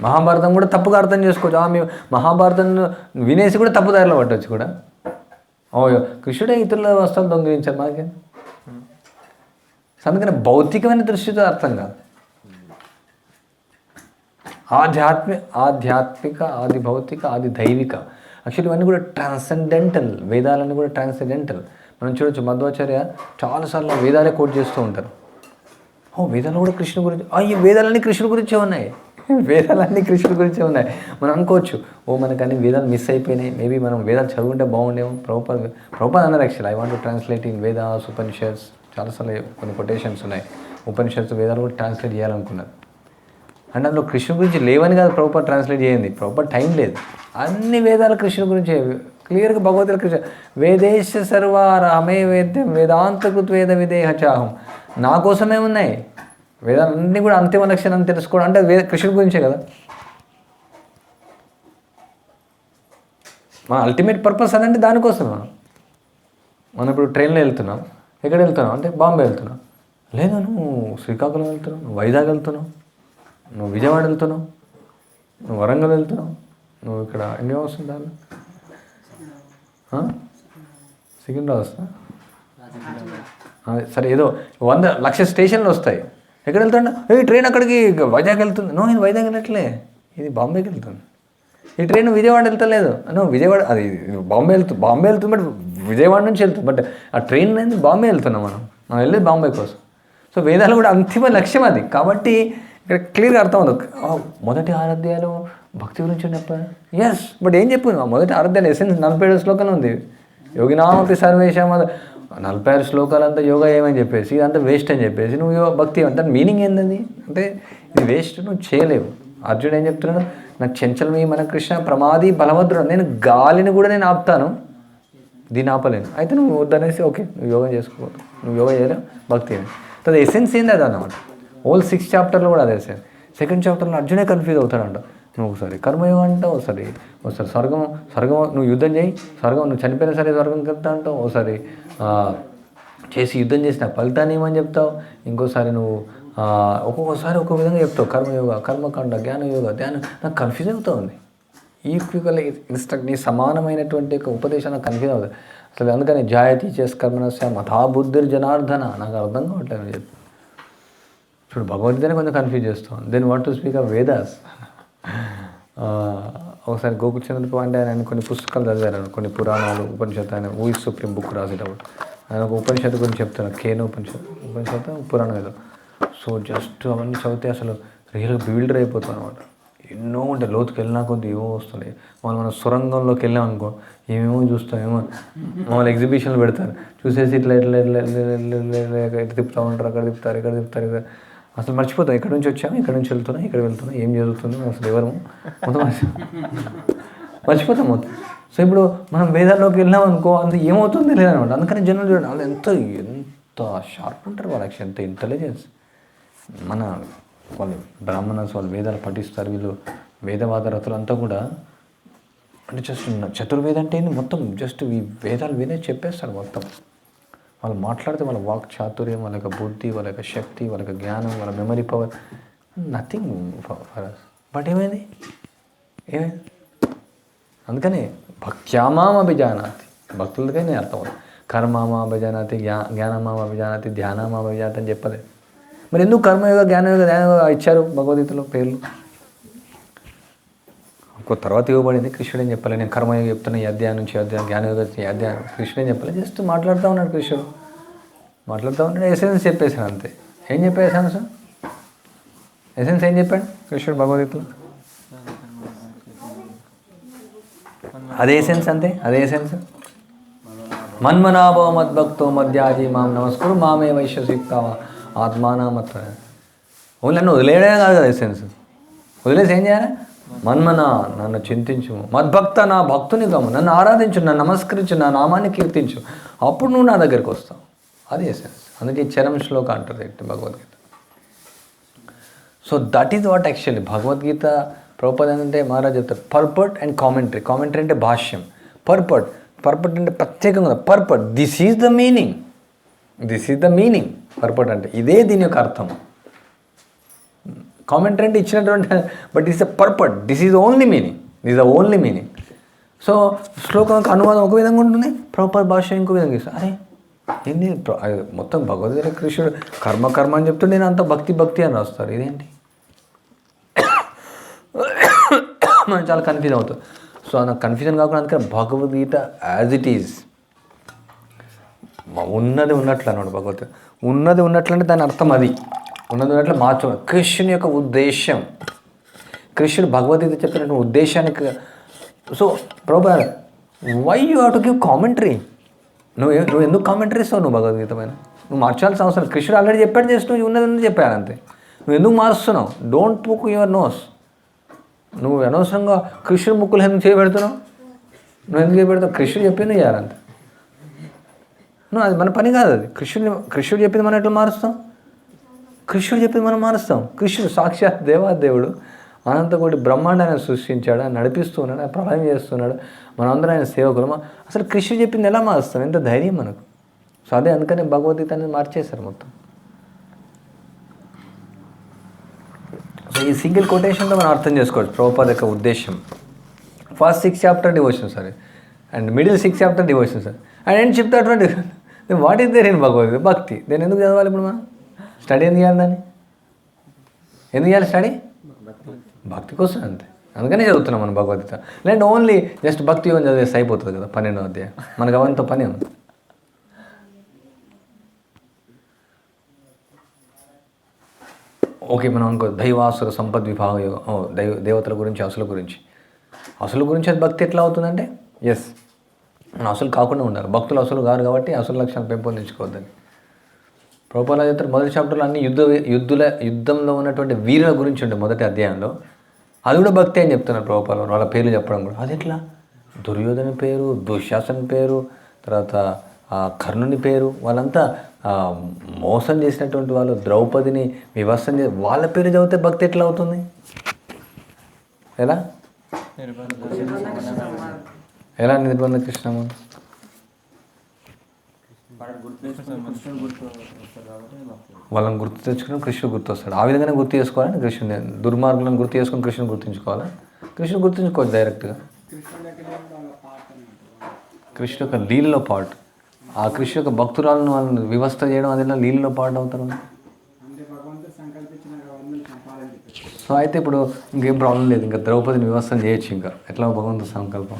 మహాభారతం కూడా తప్పుగా అర్థం చేసుకోవచ్చు. మేము మహాభారతం వినేసి కూడా తప్పు దారిలో పట్టవచ్చు కూడా. ఓ కృష్ణుడే ఇతరుల వస్త్రాలు దొంగిలించారు మాకే. అందుకని భౌతికమైన దృష్టితో అర్థం కాదు. ఆధ్యాత్మిక, ఆది భౌతిక, ఆది దైవిక. యాక్చువల్లీ ఇవన్నీ కూడా ట్రాన్సెండెంటల్, వేదాలన్నీ కూడా ట్రాన్సెండెంటల్. మనం చూడొచ్చు మధ్వాచార్య చాలాసార్లు వేదాలే కోట్ చేస్తూ ఉంటారు. వేదాలు కూడా కృష్ణుడి గురించి, అయ్యి వేదాలన్నీ కృష్ణుడి గురించే ఉన్నాయి, వేదాలన్నీ కృష్ణుడి గురించే ఉన్నాయి. మనం అనుకోవచ్చు మనకు అన్ని వేదాలు మిస్ అయిపోయినాయి, మేబీ మనం వేదాలు చదువుకుంటే బాగుండేమో. ప్రభుపాద అన్నారు actually, I want to translate in Vedas Upanishads. చాలాసార్లు కొన్ని కొటేషన్స్ ఉన్నాయి, ఉపనిషత్స్ వేదాలు కూడా ట్రాన్స్లేట్ చేయాలనుకున్నారు. అంటే అందులో కృష్ణుడి గురించి లేవని కాదు ప్రభుపాద ట్రాన్స్లేట్ చేయండి, ప్రభుపాద టైం లేదు. అన్ని వేదాలు కృష్ణుడి గురించే క్లియర్గా భగవద్గీత కృష్ణ వేదేశ సర్వారామే వేద్యం వేదాంతకృత్ వేద విదేహ చాహం. నా కోసమే ఉన్నాయి వేదాలన్నీ కూడా. అంతిమ లక్షణం తెలుసుకోవడం అంటే కృష్ణుడి గురించే కదా. మన అల్టిమేట్ పర్పస్ అదంటే దానికోసం. మనం ఇప్పుడు ట్రైన్లో వెళ్తున్నాం, ఎక్కడ వెళ్తున్నాం అంటే బాంబే వెళ్తున్నాం. లేదా నువ్వు శ్రీకాకుళం వెళ్తున్నావు, నువ్వు వైజాగ్ వెళ్తున్నావు, నువ్వు విజయవాడ వెళ్తున్నావు, నువ్వు వరంగల్ వెళ్తున్నావు, నువ్వు ఇక్కడ ఇండియా వస్తుంది దాన్ని సికింద్రాబాద్ వస్తా సరే, ఏదో 100,00,000 స్టేషన్లు వస్తాయి. ఎక్కడ వెళ్తాడు, ట్రైన్ అక్కడికి వైజాగ్ వెళ్తుంది. నేను వైజాగ్ వెళ్ళట్లే, ఇది బాంబేకి వెళ్తుంది. ఈ ట్రైన్ విజయవాడ వెళ్తలేదు, విజయవాడ అది బాంబే వెళ్తుంది బట్ విజయవాడ నుంచి వెళ్తుంది. బట్ ఆ ట్రైన్ అనేది బాంబే వెళ్తున్నాం, మనం వెళ్ళేది బాంబే కోసం. సో వేదాలు కూడా అంతిమ లక్ష్యం అది. కాబట్టి ఇక్కడ క్లియర్గా అర్థం అవుతుంది. మొదటి ఆరాధ్యాలు భక్తి గురించి చెప్పారు, ఎస్. బట్ ఏం చెప్పు, మొదటి ఆరాధ్యాలు ఎసెన్స్ 47 శ్లోకాలు ఉంది. యోగినామపి సర్వేషాం 46 శ్లోకాలంతా యోగా ఏమని చెప్పేసి ఇదంతా వేస్ట్ అని చెప్పేసి నువ్వు భక్తి అంటే మీనింగ్ ఏంటది అంటే ఇది వేస్ట్, నువ్వు చేయలేవు. అర్జునుడు ఏం చెప్తున్నాడు, నాకు చంచలమీ మన కృష్ణ ప్రమాది బలభద్రుడు, నేను గాలిని కూడా నేను ఆపుతాను, దీన్ని ఆపలేను. అయితే నువ్వు వద్దనేసి ఓకే నువ్వు యోగా చేసుకోవద్దు, నువ్వు యోగా చేయలేవు, భక్తి ఏమి. అది ఎసెన్స్ ఏంది అది అన్నమాట. ఓల్ 6 చాప్టర్లో కూడా అదే ఎసెన్స్. 2nd చాప్టర్లో అర్జునే కన్ఫ్యూజ్ అవుతాడంట. నువ్వు ఒకసారి కర్మయోగం అంటావు, ఒకసారి స్వర్గం నువ్వు యుద్ధం చేయి, స్వర్గం నువ్వు చనిపోయినా సరే స్వర్గం చెప్తా అంటావు, ఒకసారి చేసి యుద్ధం చేసిన ఫలితాన్ని ఏమని చెప్తావు, ఇంకోసారి నువ్వు ఒక్కొక్కసారి ఒక్కొక్క విధంగా చెప్తావు. కర్మయోగ, కర్మకాండ, జ్ఞానయోగ, ధ్యానం. నాకు కన్ఫ్యూజ్ అవుతూ ఉంది. ఈక్వల్ ఇన్స్ట్రక్ట్ నీ సమానమైనటువంటి ఒక ఉపదేశం నాకు కన్ఫ్యూజ్ అవుతుంది అసలు. అందుకని జాయతీ చేసి కర్మనస్య మథా బుద్ధిర్ జనార్దన, నాకు అర్థం కావట్లేదు చెప్పి. ఇప్పుడు భగవద్గీతనే కొంచెం కన్ఫ్యూజ్ చేస్తాం. Then what to speak of Vedas. ఒకసారి గోకుచంద్ర అంటే ఆయన కొన్ని పుస్తకాలు చదివారు, కొన్ని పురాణాలు, ఉపనిషత్తు. ఆయన ఊయి సుప్రీం బుక్ రాసేటప్పుడు ఆయన ఒక ఉపనిషత్తు గురించి చెప్తున్నారు, కేన ఉపనిషత్తు పురాణం ఏదో. సో జస్ట్ అవన్నీ చదివితే అసలు రియల్గా బిల్డర్ అయిపోతాం అనమాట. ఎన్నో ఉంటాయి, లోతుకి వెళ్ళినా కొద్ది ఏమో వస్తున్నాయి. మనం సొరంగంలోకి వెళ్ళాం అనుకో ఏమేమో చూస్తాం, ఏమో మమ్మల్ని ఎగ్జిబిషన్లు పెడతారు, చూసేసి ఇట్లా ఇట్లా ఇట్లా ఇట్లా తిప్పుతూ ఉంటారు, అక్కడ తిప్పుతారు, ఇక్కడ తిప్పుతారు, ఇక్కడ అసలు మర్చిపోతాం ఎక్కడి నుంచి వచ్చాము, ఇక్కడ నుంచి వెళ్తున్నాం, ఇక్కడ వెళ్తున్నాం, ఏం జరుగుతుంది అసలు ఎవరు మొత్తం మర్చిపోతాం మొత్తం. సో ఇప్పుడు మనం వేదాల్లోకి వెళ్ళాం అనుకో అంత ఏమవుతుంది లేదనమాట. అందుకని జనాలు చూడండి వాళ్ళు ఎంత షార్ప్ ఉంటారు, వాళ్ళకి ఎంత ఇంటెలిజెన్స్. వాళ్ళు బ్రాహ్మణస్ వాళ్ళు వేదాలు పఠిస్తారు, వీళ్ళు వేదవాద రతులు అంతా కూడా అంటే జస్ట్ చతుర్వేద అంటే మొత్తం జస్ట్ ఈ వేదాలు వినే చెప్పేస్తారు మొత్తం. వాళ్ళు మాట్లాడితే వాళ్ళ వాక్ చాతుర్యం, వాళ్ళ యొక్క బుద్ధి, వాళ్ళ యొక్క శక్తి, వాళ్ళ యొక్క జ్ఞానం, వాళ్ళ memory power, nothing for us. But ఏమైంది అందుకనే భక్త్యామాం అభిజానాతి, భక్తులకైనా అర్థం అవుతుంది. కర్మామా అభిజానాతి, జ్ఞానమాం అభిజానాతి, ధ్యానమాం అభిజానాతి అని చెప్పలేదు. మరి ఎందుకు కర్మయోగ జ్ఞానయోగ ధ్యానయోగ ఇచ్చారు భగవద్గీతలో పేర్లు? ఇంకో తర్వాత ఇవ్వబడింది. కృష్ణుడు ఏం చెప్పాలి, నేను కర్మయోగ చెప్తున్నా ఈ అధ్యాయం నుంచి అధ్యాయం, జ్ఞానయోగ ఈ అధ్యాయం. కృష్ణుడు ఏం చెప్పాలి, జస్ట్ మాట్లాడుతూ ఉన్నాడు. కృష్ణుడు మాట్లాడుతూ ఉన్నాడు, ఎసెన్స్ చెప్పేశాడు అంతే. ఏం చెప్పేశాను సార్? ఎసెన్స్ ఏం చెప్పాడు కృష్ణుడు భగవద్గీతలో? అదే ఎసెన్స్ అంతే, అదే ఎసెన్స్. మన్మనాభవ మద్భక్తో మధ్యాజీ మాం నమస్కురు మామే వైశ్యసిక్తావా ఆత్మానామత్వ. ఓన్లీ నన్ను వదిలేయడమే కాదు కదా ఎసెన్స్. వదిలేసి ఏం చేయాలి? మన్మన, నన్ను చింతించు, మద్భక్త, నా భక్తుని కమ్ము, నన్ను ఆరాధించు, నన్ను నమస్కరించు, నా నామాన్ని కీర్తించు, అప్పుడు నువ్వు నా దగ్గరికి వస్తావు. అది ఎసెన్స్. అందుకే చరం శ్లోక అంటారు Bhagavad Gita. So that is what actually Bhagavad Gita. Prabhupada అంటే మహారాజ్ చెప్తారు పర్పట్ అండ్ కామెంటరీ. కామెంటరీ అంటే భాష్యం, పర్పట్ అంటే ప్రత్యేకంగా purport. This is the meaning, this is the meaning. Purport అంటే ఇదే దీని యొక్క అర్థం. కామెంటరీ అంటే ఇచ్చినటువంటి, but it's the purport, this is only meaning, this the only meaning. So శ్లోకానికి అనువాదం ఒక విధంగా ఉంటుంది, ప్రభుపాద భాష్యం ఇంకో విధంగా ఇస్తాను. అరే ఏంటి మొత్తం భగవద్గీత కృష్ణుడు కర్మ అని చెప్తుంటే నేను అంత భక్తి అని రాస్తారు. ఇదేంటి? మనం చాలా కన్ఫ్యూజ్ అవుతుంది. సో నాకు కన్ఫ్యూజన్ కాకుండా అందుకని భగవద్గీత యాజ్ ఇట్ ఈజ్ ఉన్నది ఉన్నట్లు అన్నాడు భగవద్గీత. ఉన్నది ఉన్నట్లంటే దాని అర్థం అది ఉన్నది ఉన్నట్లు మార్చు. కృష్ణుని యొక్క ఉద్దేశం, కృష్ణుడు భగవద్గీత చెప్పినటువంటి ఉద్దేశానికి. So Prabhupada, why you have to give commentary? నువ్వు ఎందుకు కామెంటరీ ఇస్తావు? నువ్వు భగవద్గీత పైన నువ్వు మార్చాల్సిన అవసరం. కృష్ణుడు ఆల్రెడీ చెప్పాడు, చేసి నువ్వు ఉన్నది చెప్పాను అంతే. నువ్వు ఎందుకు మారుస్తున్నావు? Don't poke your nose. నువ్వు అనవసరంగా కృష్ణుడు ముక్కులు ఎందుకు చేయబెడుతున్నావు? నువ్వు ఎందుకు చేయబెడతావు? కృష్ణుడు చెప్పింది చేయాలంతే. నువ్వు అది మన పని కాదు. అది కృష్ణుడు చెప్పింది మనం ఎట్లా మారుస్తాం? కృష్ణుడు చెప్పింది మనం మారుస్తాం. కృష్ణుడు సాక్షాత్ దేవాదేవుడు, అనంతకోటి బ్రహ్మాండాన్ని సృష్టించాడు, ఆయన నడిపిస్తూ ఉన్నాడు, ఆయన ప్రళయం చేస్తున్నాడు, మనందరం ఆయన సేవకులు. అసలు కృష్ణుడు చెప్పింది ఎలా మారుస్తాం? ఎంత ధైర్యం మనకు. సో అదే అందుకని భగవద్గీత అనేది మార్చేశారు మొత్తం. సో ఈ సింగిల్ కొటేషన్లో మనం అర్థం చేసుకోవచ్చు ప్రభుపాద యొక్క ఉద్దేశం. ఫస్ట్ 6 చాప్టర్ డివోషన్ సరే, and middle 6 chapter devotion sir, and end చెప్తాటువంటి what is there in Bhagavad Gita? Bhakti. నేను ఎందుకు చదవాలి ఇప్పుడు? మనం స్టడీ ఎందుకు చేయాలి? దాన్ని ఎందుకు చేయాలి స్టడీ? భక్తి కోసం అంతే. అందుకనే చదువుతున్నాం మనం భగవద్గీత. లేదంటే ఓన్లీ జస్ట్ భక్తి యోగం చదివేస్తే అయిపోతుంది కదా 12వ అధ్యాయం. మనకు అవంతా పని ఉంది. ఓకే, మనం అనుకో దైవాసుర సంపద్ విభాగ యోగం, దేవతల గురించి, అసుల గురించి అది భక్తి ఎట్లా అవుతుందంటే, ఎస్ మనం అసలు కాకుండా ఉండాలి. భక్తులు అసలు కాదు కాబట్టి అసలు లక్షణాలు పెంపొందించుకోవద్దని ప్రభుపాద చెప్తారు. మొదటి చాప్టర్లో అన్ని యుద్ధంలో ఉన్నటువంటి వీరుల గురించి ఉండే మొదటి అధ్యాయంలో. అది కూడా భక్తి అని చెప్తున్నారు ప్రభుపాద. వాళ్ళ పేర్లు చెప్పడం కూడా. అది ఎట్లా? దుర్యోధన పేరు, దుశ్శాసన పేరు, తర్వాత కర్ణుని పేరు, వాళ్ళంతా మోసం చేసినటువంటి వాళ్ళు, ద్రౌపదిని వివసం చేసి వాళ్ళ పేరు చదివితే భక్తి ఎట్లా అవుతుంది? ఎలా నిర్బంధ కృష్ణము? వాళ్ళని గుర్తు తెచ్చుకుని కృష్ణుడు గుర్తొస్తాడు. ఆ విధంగానే గుర్తు చేసుకోవాలని కృష్ణుని, దుర్మార్గులను గుర్తు చేసుకుని కృష్ణుని గుర్తుంచుకోవాలా? కృష్ణుని గుర్తుంచుకోవచ్చు డైరెక్ట్గా. కృష్ణు యొక్క లీలలో పాటు, ఆ కృష్ణు యొక్క భక్తురాలను వాళ్ళని వ్యవస్థ చేయడం, అదేలా లీలలో పాటు అవుతారు. సో అయితే ఇప్పుడు ఇంకేం ప్రాబ్లం లేదు, ఇంకా ద్రౌపదిని వ్యవస్థ చేయొచ్చు. ఇంకా ఎట్లా భగవంతుడి సంకల్పం.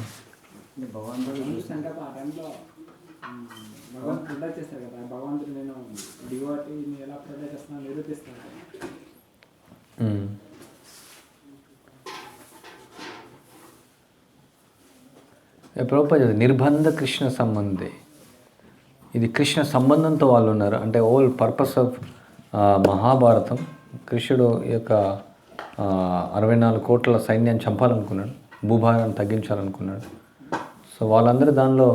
ప్రభుపాద నిర్బంధ కృష్ణ సంబంధే. ఇది కృష్ణ సంబంధంతో వాళ్ళు ఉన్నారు. అంటే ఓల్ పర్పస్ ఆఫ్ మహాభారతం, కృష్ణుడు యొక్క 64 కోట్ల సైన్యాన్ని చంపాలనుకున్నాడు, భూభారాన్ని తగ్గించాలనుకున్నాడు. సో వాళ్ళందరూ దానిలో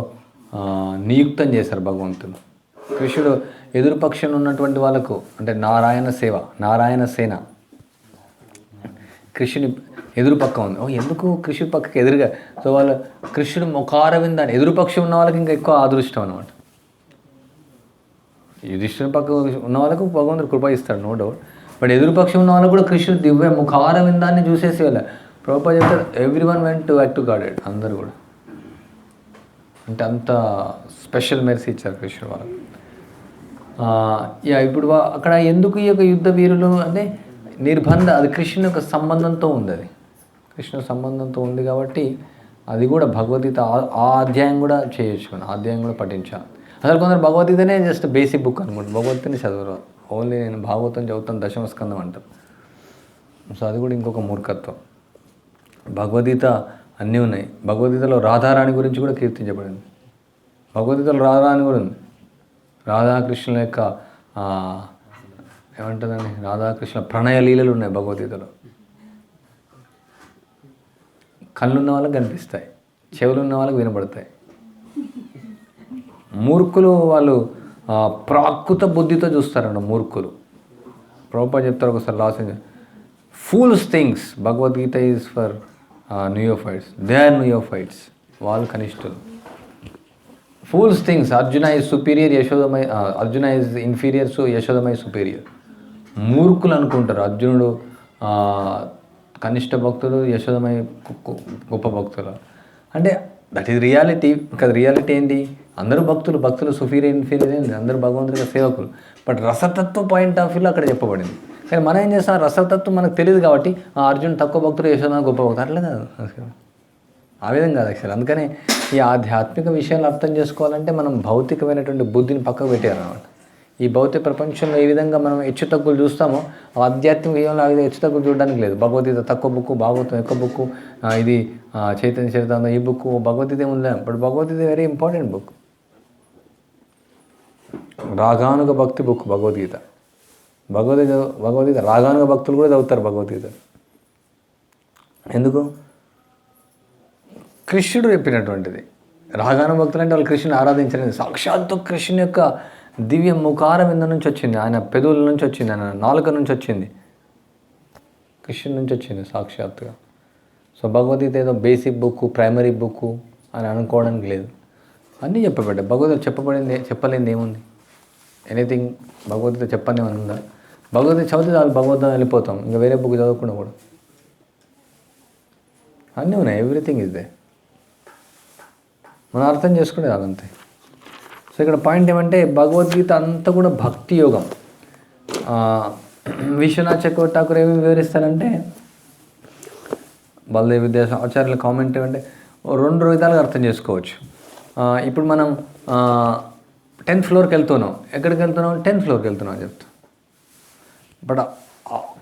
నియుక్తం చేశారు భగవంతుడు. కృష్ణుడు ఎదురుపక్షంలో ఉన్నటువంటి వాళ్ళకు, అంటే నారాయణ సేన కృష్ణుని ఎదురు పక్క ఉంది. ఎందుకు కృష్ణుడి పక్కకి ఎదురుగా? సో వాళ్ళు కృష్ణుడు ముఖారవిందాన్ని, ఎదురుపక్షం ఉన్న వాళ్ళకి ఇంకా ఎక్కువ అదృష్టం అనమాట. యుధిష్ఠిరుని పక్క ఉన్న వాళ్ళకు భగవంతుడు కృప ఇస్తాడు, నో డౌట్. బట్ ఎదురుపక్షం ఉన్న వాళ్ళకు కూడా కృష్ణుడు దివ్య ముఖారవిందాన్ని చూసేసి వెళ్ళ ప్రభుపాద చెప్తారు, everyone went to act to గాడెడ్. అందరూ కూడా అంటే అంత స్పెషల్ మెర్సీ ఇచ్చారు కృష్ణుడు వాళ్ళకు. ఇప్పుడు అక్కడ ఎందుకు ఈ యొక్క యుద్ధ వీరులు అంటే నిర్బంధ, అది కృష్ణుని యొక్క సంబంధంతో ఉంది, అది కృష్ణ సంబంధంతో ఉంది కాబట్టి అది కూడా భగవద్గీత ఆ అధ్యాయం కూడా చేయొచ్చు, మనం ఆ అధ్యాయం కూడా పఠించాలి. అసలు కొందరు భగవద్గీతనే జస్ట్ బేసిక్ బుక్ అనుకుంటారు, భగవద్గీతనే చదవరు, ఓన్లీ నేను భాగవతం చదువుతాను దశమ స్కందం అంటారు. సో అది కూడా ఇంకొక మూర్ఖత్వం. భగవద్గీత అన్నీ ఉన్నాయి. భగవద్గీతలో రాధారాణి గురించి కూడా కీర్తించబడింది. భగవద్గీతలో రాధారాణి కూడా ఉంది. రాధాకృష్ణుల యొక్క ఏమంటుందండి, రాధాకృష్ణ ప్రణయ లీలలు ఉన్నాయి భగవద్గీతలో. కళ్ళున్న వాళ్ళకి కనిపిస్తాయి, చెవులు ఉన్న వాళ్ళకి వినపడతాయి. మూర్ఖులు వాళ్ళు ప్రాకృత బుద్ధితో చూస్తారంట మూర్ఖులు. ప్రభుపాద చెప్తారు ఒకసారి last, fools things Bhagavad Gita is for neophytes, they are neophytes, వాళ్ళు కనిష్ఠులు. Fools things, Arjuna is superior, Yashodamai Arjuna is inferior, so Yashodamai superior. మూర్ఖులు అనుకుంటారు అర్జునుడు కనిష్ట భక్తులు, యశోదమై గొప్ప భక్తులు. అంటే దట్ ఈజ్ రియాలిటీ. కదా రియాలిటీ ఏంటి, అందరూ భక్తులు సుపీరియర్ ఇన్ఫీరియర్ ఏంటి, అందరూ భగవంతుడిగా సేవకులు. బట్ రసతత్వ పాయింట్ ఆఫ్ వ్యూలో అక్కడ చెప్పబడింది. కానీ మనం ఏం చేస్తాం, రసతత్వం మనకు తెలియదు కాబట్టి అర్జున్ తక్కువ భక్తులు, యశోదమ గొప్ప భక్తులు, అట్లా కాదు, ఆ విధంగా కాదు యాక్చువల్. అందుకనే ఈ ఆధ్యాత్మిక విషయాలు అర్థం చేసుకోవాలంటే మనం భౌతికమైనటువంటి బుద్ధిని పక్కకు పెట్టారన్నమాట. ఈ భౌతిక ప్రపంచంలో ఏ విధంగా మనం హెచ్చు తగ్గులు చూస్తామో ఆధ్యాత్మిక విషయంలో ఆ విధంగా హెచ్చు తగ్గులు చూడడానికి లేదు. భగవద్గీత తక్కువ బుక్, భాగవతం ఎక్కువ బుక్, ఇది చైతన్య చరితామృతం ఈ బుక్, భగవద్గీత ఏముంది. But Bhagavad Gita very important book, raganuga bhakti book Bhagavad Gita. Bhagavad Gita రాగానుగ భక్తులు కూడా చదువుతారు భగవద్గీత. ఎందుకు, కృష్ణుడు చెప్పినటువంటిది. రాగానుగ భక్తులు అంటే వాళ్ళు కృష్ణుని ఆరాధించలేదు, సాక్షాత్తు కృష్ణుని యొక్క దివ్య ముఖారం మీద నుంచి వచ్చింది, ఆయన పెదవుల నుంచి వచ్చింది, ఆయన నాలుక నుంచి వచ్చింది, కృష్ణుడి నుంచి వచ్చింది సాక్షాత్తుగా. సో భగవద్గీత ఏదో బేసిక్ బుక్, ప్రైమరీ బుక్ అని అనుకోవడానికి లేదు, అన్నీ చెప్పబడ్డాయి. భగవద్గీత చెప్పలేనిది ఏముంది, ఎనీథింగ్ భగవద్గీత చెప్పని ఏమైనా ఉందా? భగవద్గీత చదివితే చాలు, భగవద్గీత వెళ్ళిపోతాం, ఇంకా వేరే బుక్ చదవకుండా కూడా అన్నీ ఉన్నాయి, ఎవ్రీథింగ్ ఇస్ దే. మనం అర్థం చేసుకునే అంతే. సో ఇక్కడ పాయింట్ ఏమంటే భగవద్గీత అంతా కూడా భక్తి యోగం. విశ్వనాథ్ చక్రవర్తి ఠాకూర్ ఏమి వివరిస్తారంటే, బలదేవ్ విద్యాసాగర్ ఆచార్యుల కామెంట్ ఏమంటే 2 విధాలుగా అర్థం చేసుకోవచ్చు. ఇప్పుడు మనం 10th ఫ్లోర్కి వెళ్తున్నాం, ఎక్కడికి వెళ్తున్నాం, 10th ఫ్లోర్కి వెళ్తున్నాం అని చెప్తాం. బట్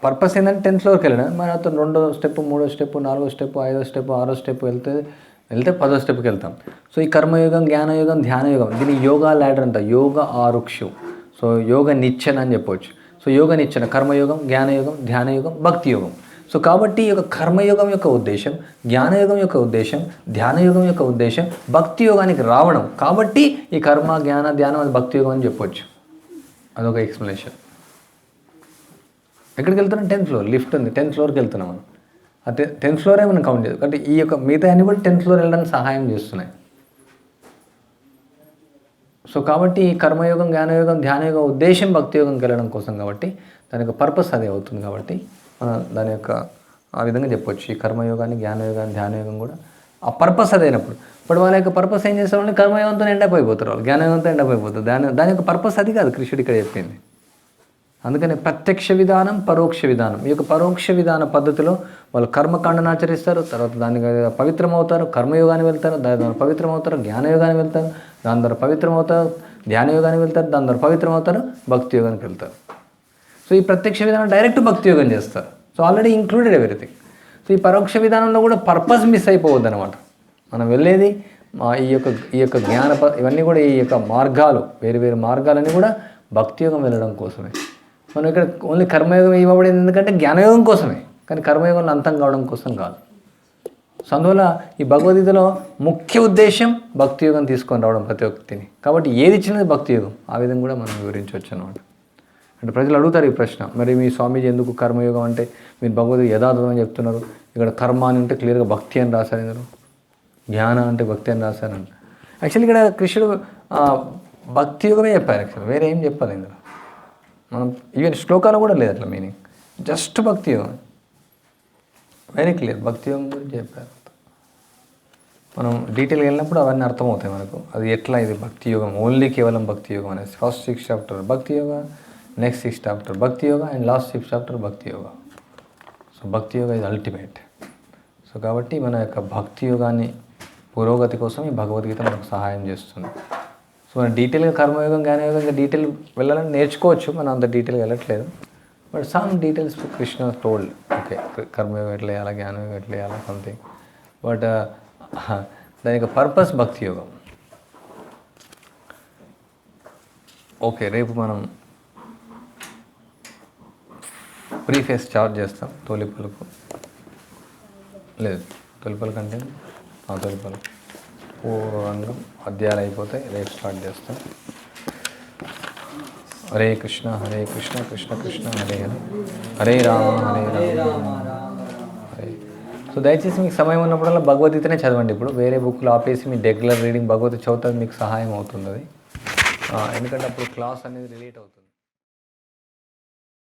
పర్పస్ ఏంటంటే 10th ఫ్లోర్కి వెళ్ళడం, మన అతను 2వ స్టెప్, 3వ స్టెప్, 4వ స్టెప్, 5వ స్టెప్, 6వ స్టెప్ వెళ్తే 10వ స్టెప్కి వెళ్తాం. సో ఈ కర్మయోగం, జ్ఞానయోగం, ధ్యానయోగం, దీన్ని యోగా ల్యాడర్ అంట, యోగ ఆరుక్షు. సో యోగ నిచ్చెన అని చెప్పవచ్చు. సో యోగ నిచ్చెన కర్మయోగం, జ్ఞానయోగం, ధ్యానయోగం, భక్తి యోగం. సో కాబట్టి ఈ యొక్క కర్మయోగం యొక్క ఉద్దేశం, జ్ఞానయోగం యొక్క ఉద్దేశం, ధ్యానయోగం యొక్క ఉద్దేశం భక్తి యోగానికి రావడం. కాబట్టి ఈ కర్మ, జ్ఞాన, ధ్యానం అది భక్తి యోగం అని చెప్పవచ్చు. అదొక ఎక్స్ప్లెనేషన్. ఎక్కడికి వెళ్తున్నాం, 10th ఫ్లోర్, లిఫ్ట్ ఉంది, 10th ఫ్లోర్కి వెళ్తున్నాం మనం. అంటే 10th ఫ్లోరే మనం కౌంట్ చేయదు. అంటే ఈ యొక్క మిగతా అన్ని కూడా 10th ఫ్లోర్ వెళ్ళడానికి సహాయం చేస్తున్నాయి. సో కాబట్టి ఈ కర్మయోగం, జ్ఞానయోగం, ధ్యానయోగం ఉద్దేశం భక్తి యోగంకి వెళ్ళడం కోసం కాబట్టి దాని యొక్క పర్పస్ అదే అవుతుంది. కాబట్టి దాని యొక్క ఆ విధంగా చెప్పొచ్చు. ఈ కర్మయోగాన్ని, జ్ఞానయోగాన్ని, ధ్యానయోగం కూడా ఆ పర్పస్ అదైనప్పుడు. ఇప్పుడు వాళ్ళ యొక్క పర్పస్ ఏం చేస్తారంటే కర్మయోగంతో ఎండపోయిపోతారు, వాళ్ళు జ్ఞానయోగంతో ఎండపోయిపోతారు. దాని యొక్క పర్పస్ అది కాదు కృష్ణుడు ఇక్కడ చెప్పింది. అందుకని ప్రత్యక్ష విధానం, పరోక్ష విధానం. ఈ యొక్క పరోక్ష విధాన పద్ధతిలో వాళ్ళు కర్మకాండను ఆచరిస్తారు, తర్వాత దానికి పవిత్రమవుతారు, కర్మయోగాన్ని వెళ్తారు, దాని ద్వారా పవిత్రమవుతారు, జ్ఞానయోగాన్ని వెళ్తారు, దాని ద్వారా పవిత్రమవుతారు, ధ్యానయోగాన్ని వెళ్తారు, దాని ద్వారా పవిత్రమవుతారు, భక్తి యోగానికి వెళ్తారు. సో ఈ ప్రత్యక్ష విధానం డైరెక్ట్ భక్తి యోగం చేస్తారు. So already included everything. So ఈ పరోక్ష విధానంలో కూడా పర్పస్ మిస్ అయిపోవద్దు అనమాట. మనం వెళ్ళేది ఈ యొక్క జ్ఞాన ఇవన్నీ కూడా ఈ యొక్క మార్గాలు, వేరు మార్గాలన్నీ కూడా భక్తి యోగం వెళ్ళడం కోసమే. మనం ఇక్కడ ఓన్లీ కర్మయోగం ఇవ్వబడింది ఎందుకంటే జ్ఞానయోగం కోసమే, కానీ కర్మయోగంలో అంతం కావడం కోసం కాదు. సో అందువల్ల ఈ భగవద్గీతలో ముఖ్య ఉద్దేశం భక్తి యోగం తీసుకొని రావడం ప్రతి ఒక్కరిని. కాబట్టి ఏది ఇచ్చినది భక్తి యోగం, ఆ విధంగా కూడా మనం వివరించవచ్చు అనమాట. అంటే ప్రజలు అడుగుతారు ఈ ప్రశ్న, మరి మీ స్వామీజీ ఎందుకు కర్మయోగం అంటే మీరు భగవద్గీత యథార్థం అని చెప్తున్నారు, ఇక్కడ కర్మ అని ఉంటే క్లియర్గా భక్తి అని రాశారు, ఇందులో జ్ఞానం అంటే భక్తి అని రాశారంట. యాక్చువల్లీ ఇక్కడ కృష్ణుడు భక్తి యోగమే చెప్పారు, యాక్చువల్ వేరే ఏం చెప్పాలి ఇందులో. మనం ఈవెన్ శ్లోకాలు కూడా లేదు అట్లా మీనింగ్, జస్ట్ భక్తి యోగం, వెరీ క్లియర్ భక్తి యోగం గురించి చెప్పారు. మనం డీటెయిల్గా వెళ్ళినప్పుడు అవన్నీ అర్థమవుతాయి మనకు. అది ఎట్లా ఇది భక్తి యోగం, ఓన్లీ కేవలం భక్తి యోగం అనేసి. ఫస్ట్ 6 చాప్టర్ భక్తి యోగ, నెక్స్ట్ 6 చాప్టర్ భక్తి యోగ అండ్ లాస్ట్ 6 చాప్టర్ భక్తి యోగ. సో భక్తి యోగ ఇది అల్టిమేట్. సో కాబట్టి మన యొక్క భక్తి యోగాన్ని పురోగతి కోసం ఈ భగవద్గీత మనకు సహాయం చేస్తుంది. సో మన డీటెయిల్గా కర్మయోగం జ్ఞానయోగం ఇంకా డీటెయిల్ వెళ్ళాలని నేర్చుకోవచ్చు, మనం అంత డీటెయిల్గా వెళ్ళట్లేదు. But some details Krishna told, okay కర్మయోగం ఎట్లా వేయాలి, జ్ఞానయోగం ఎట్లా వేయాలి సంథింగ్. బట్ దాని యొక్క పర్పస్ భక్తి యోగం. ఓకే, రేపు మనం ప్రీఫేస్ చార్జ్ చేస్తాం. తొలిపలుకు లేదు, తొలిపలుకు అంటే తొలిపలుకు పూర్వంగం అధ్యాయాలు అయిపోతాయి, రేపు స్టార్ట్ చేస్తాం. హరే కృష్ణ కృష్ణ కృష్ణ హరే హరే, హరే రామ హరే. సో దయచేసి మీకు సమయం ఉన్నప్పుడల్లా భగవద్గీతనే చదవండి. ఇప్పుడు వేరే బుక్లు ఆపేసి మీ రెగ్యులర్ రీడింగ్ భగవద్గీత చదువుతుంది మీకు సహాయం అవుతుంది అది. ఎందుకంటే అప్పుడు క్లాస్ అనేది రిలేట్ అవుతుంది.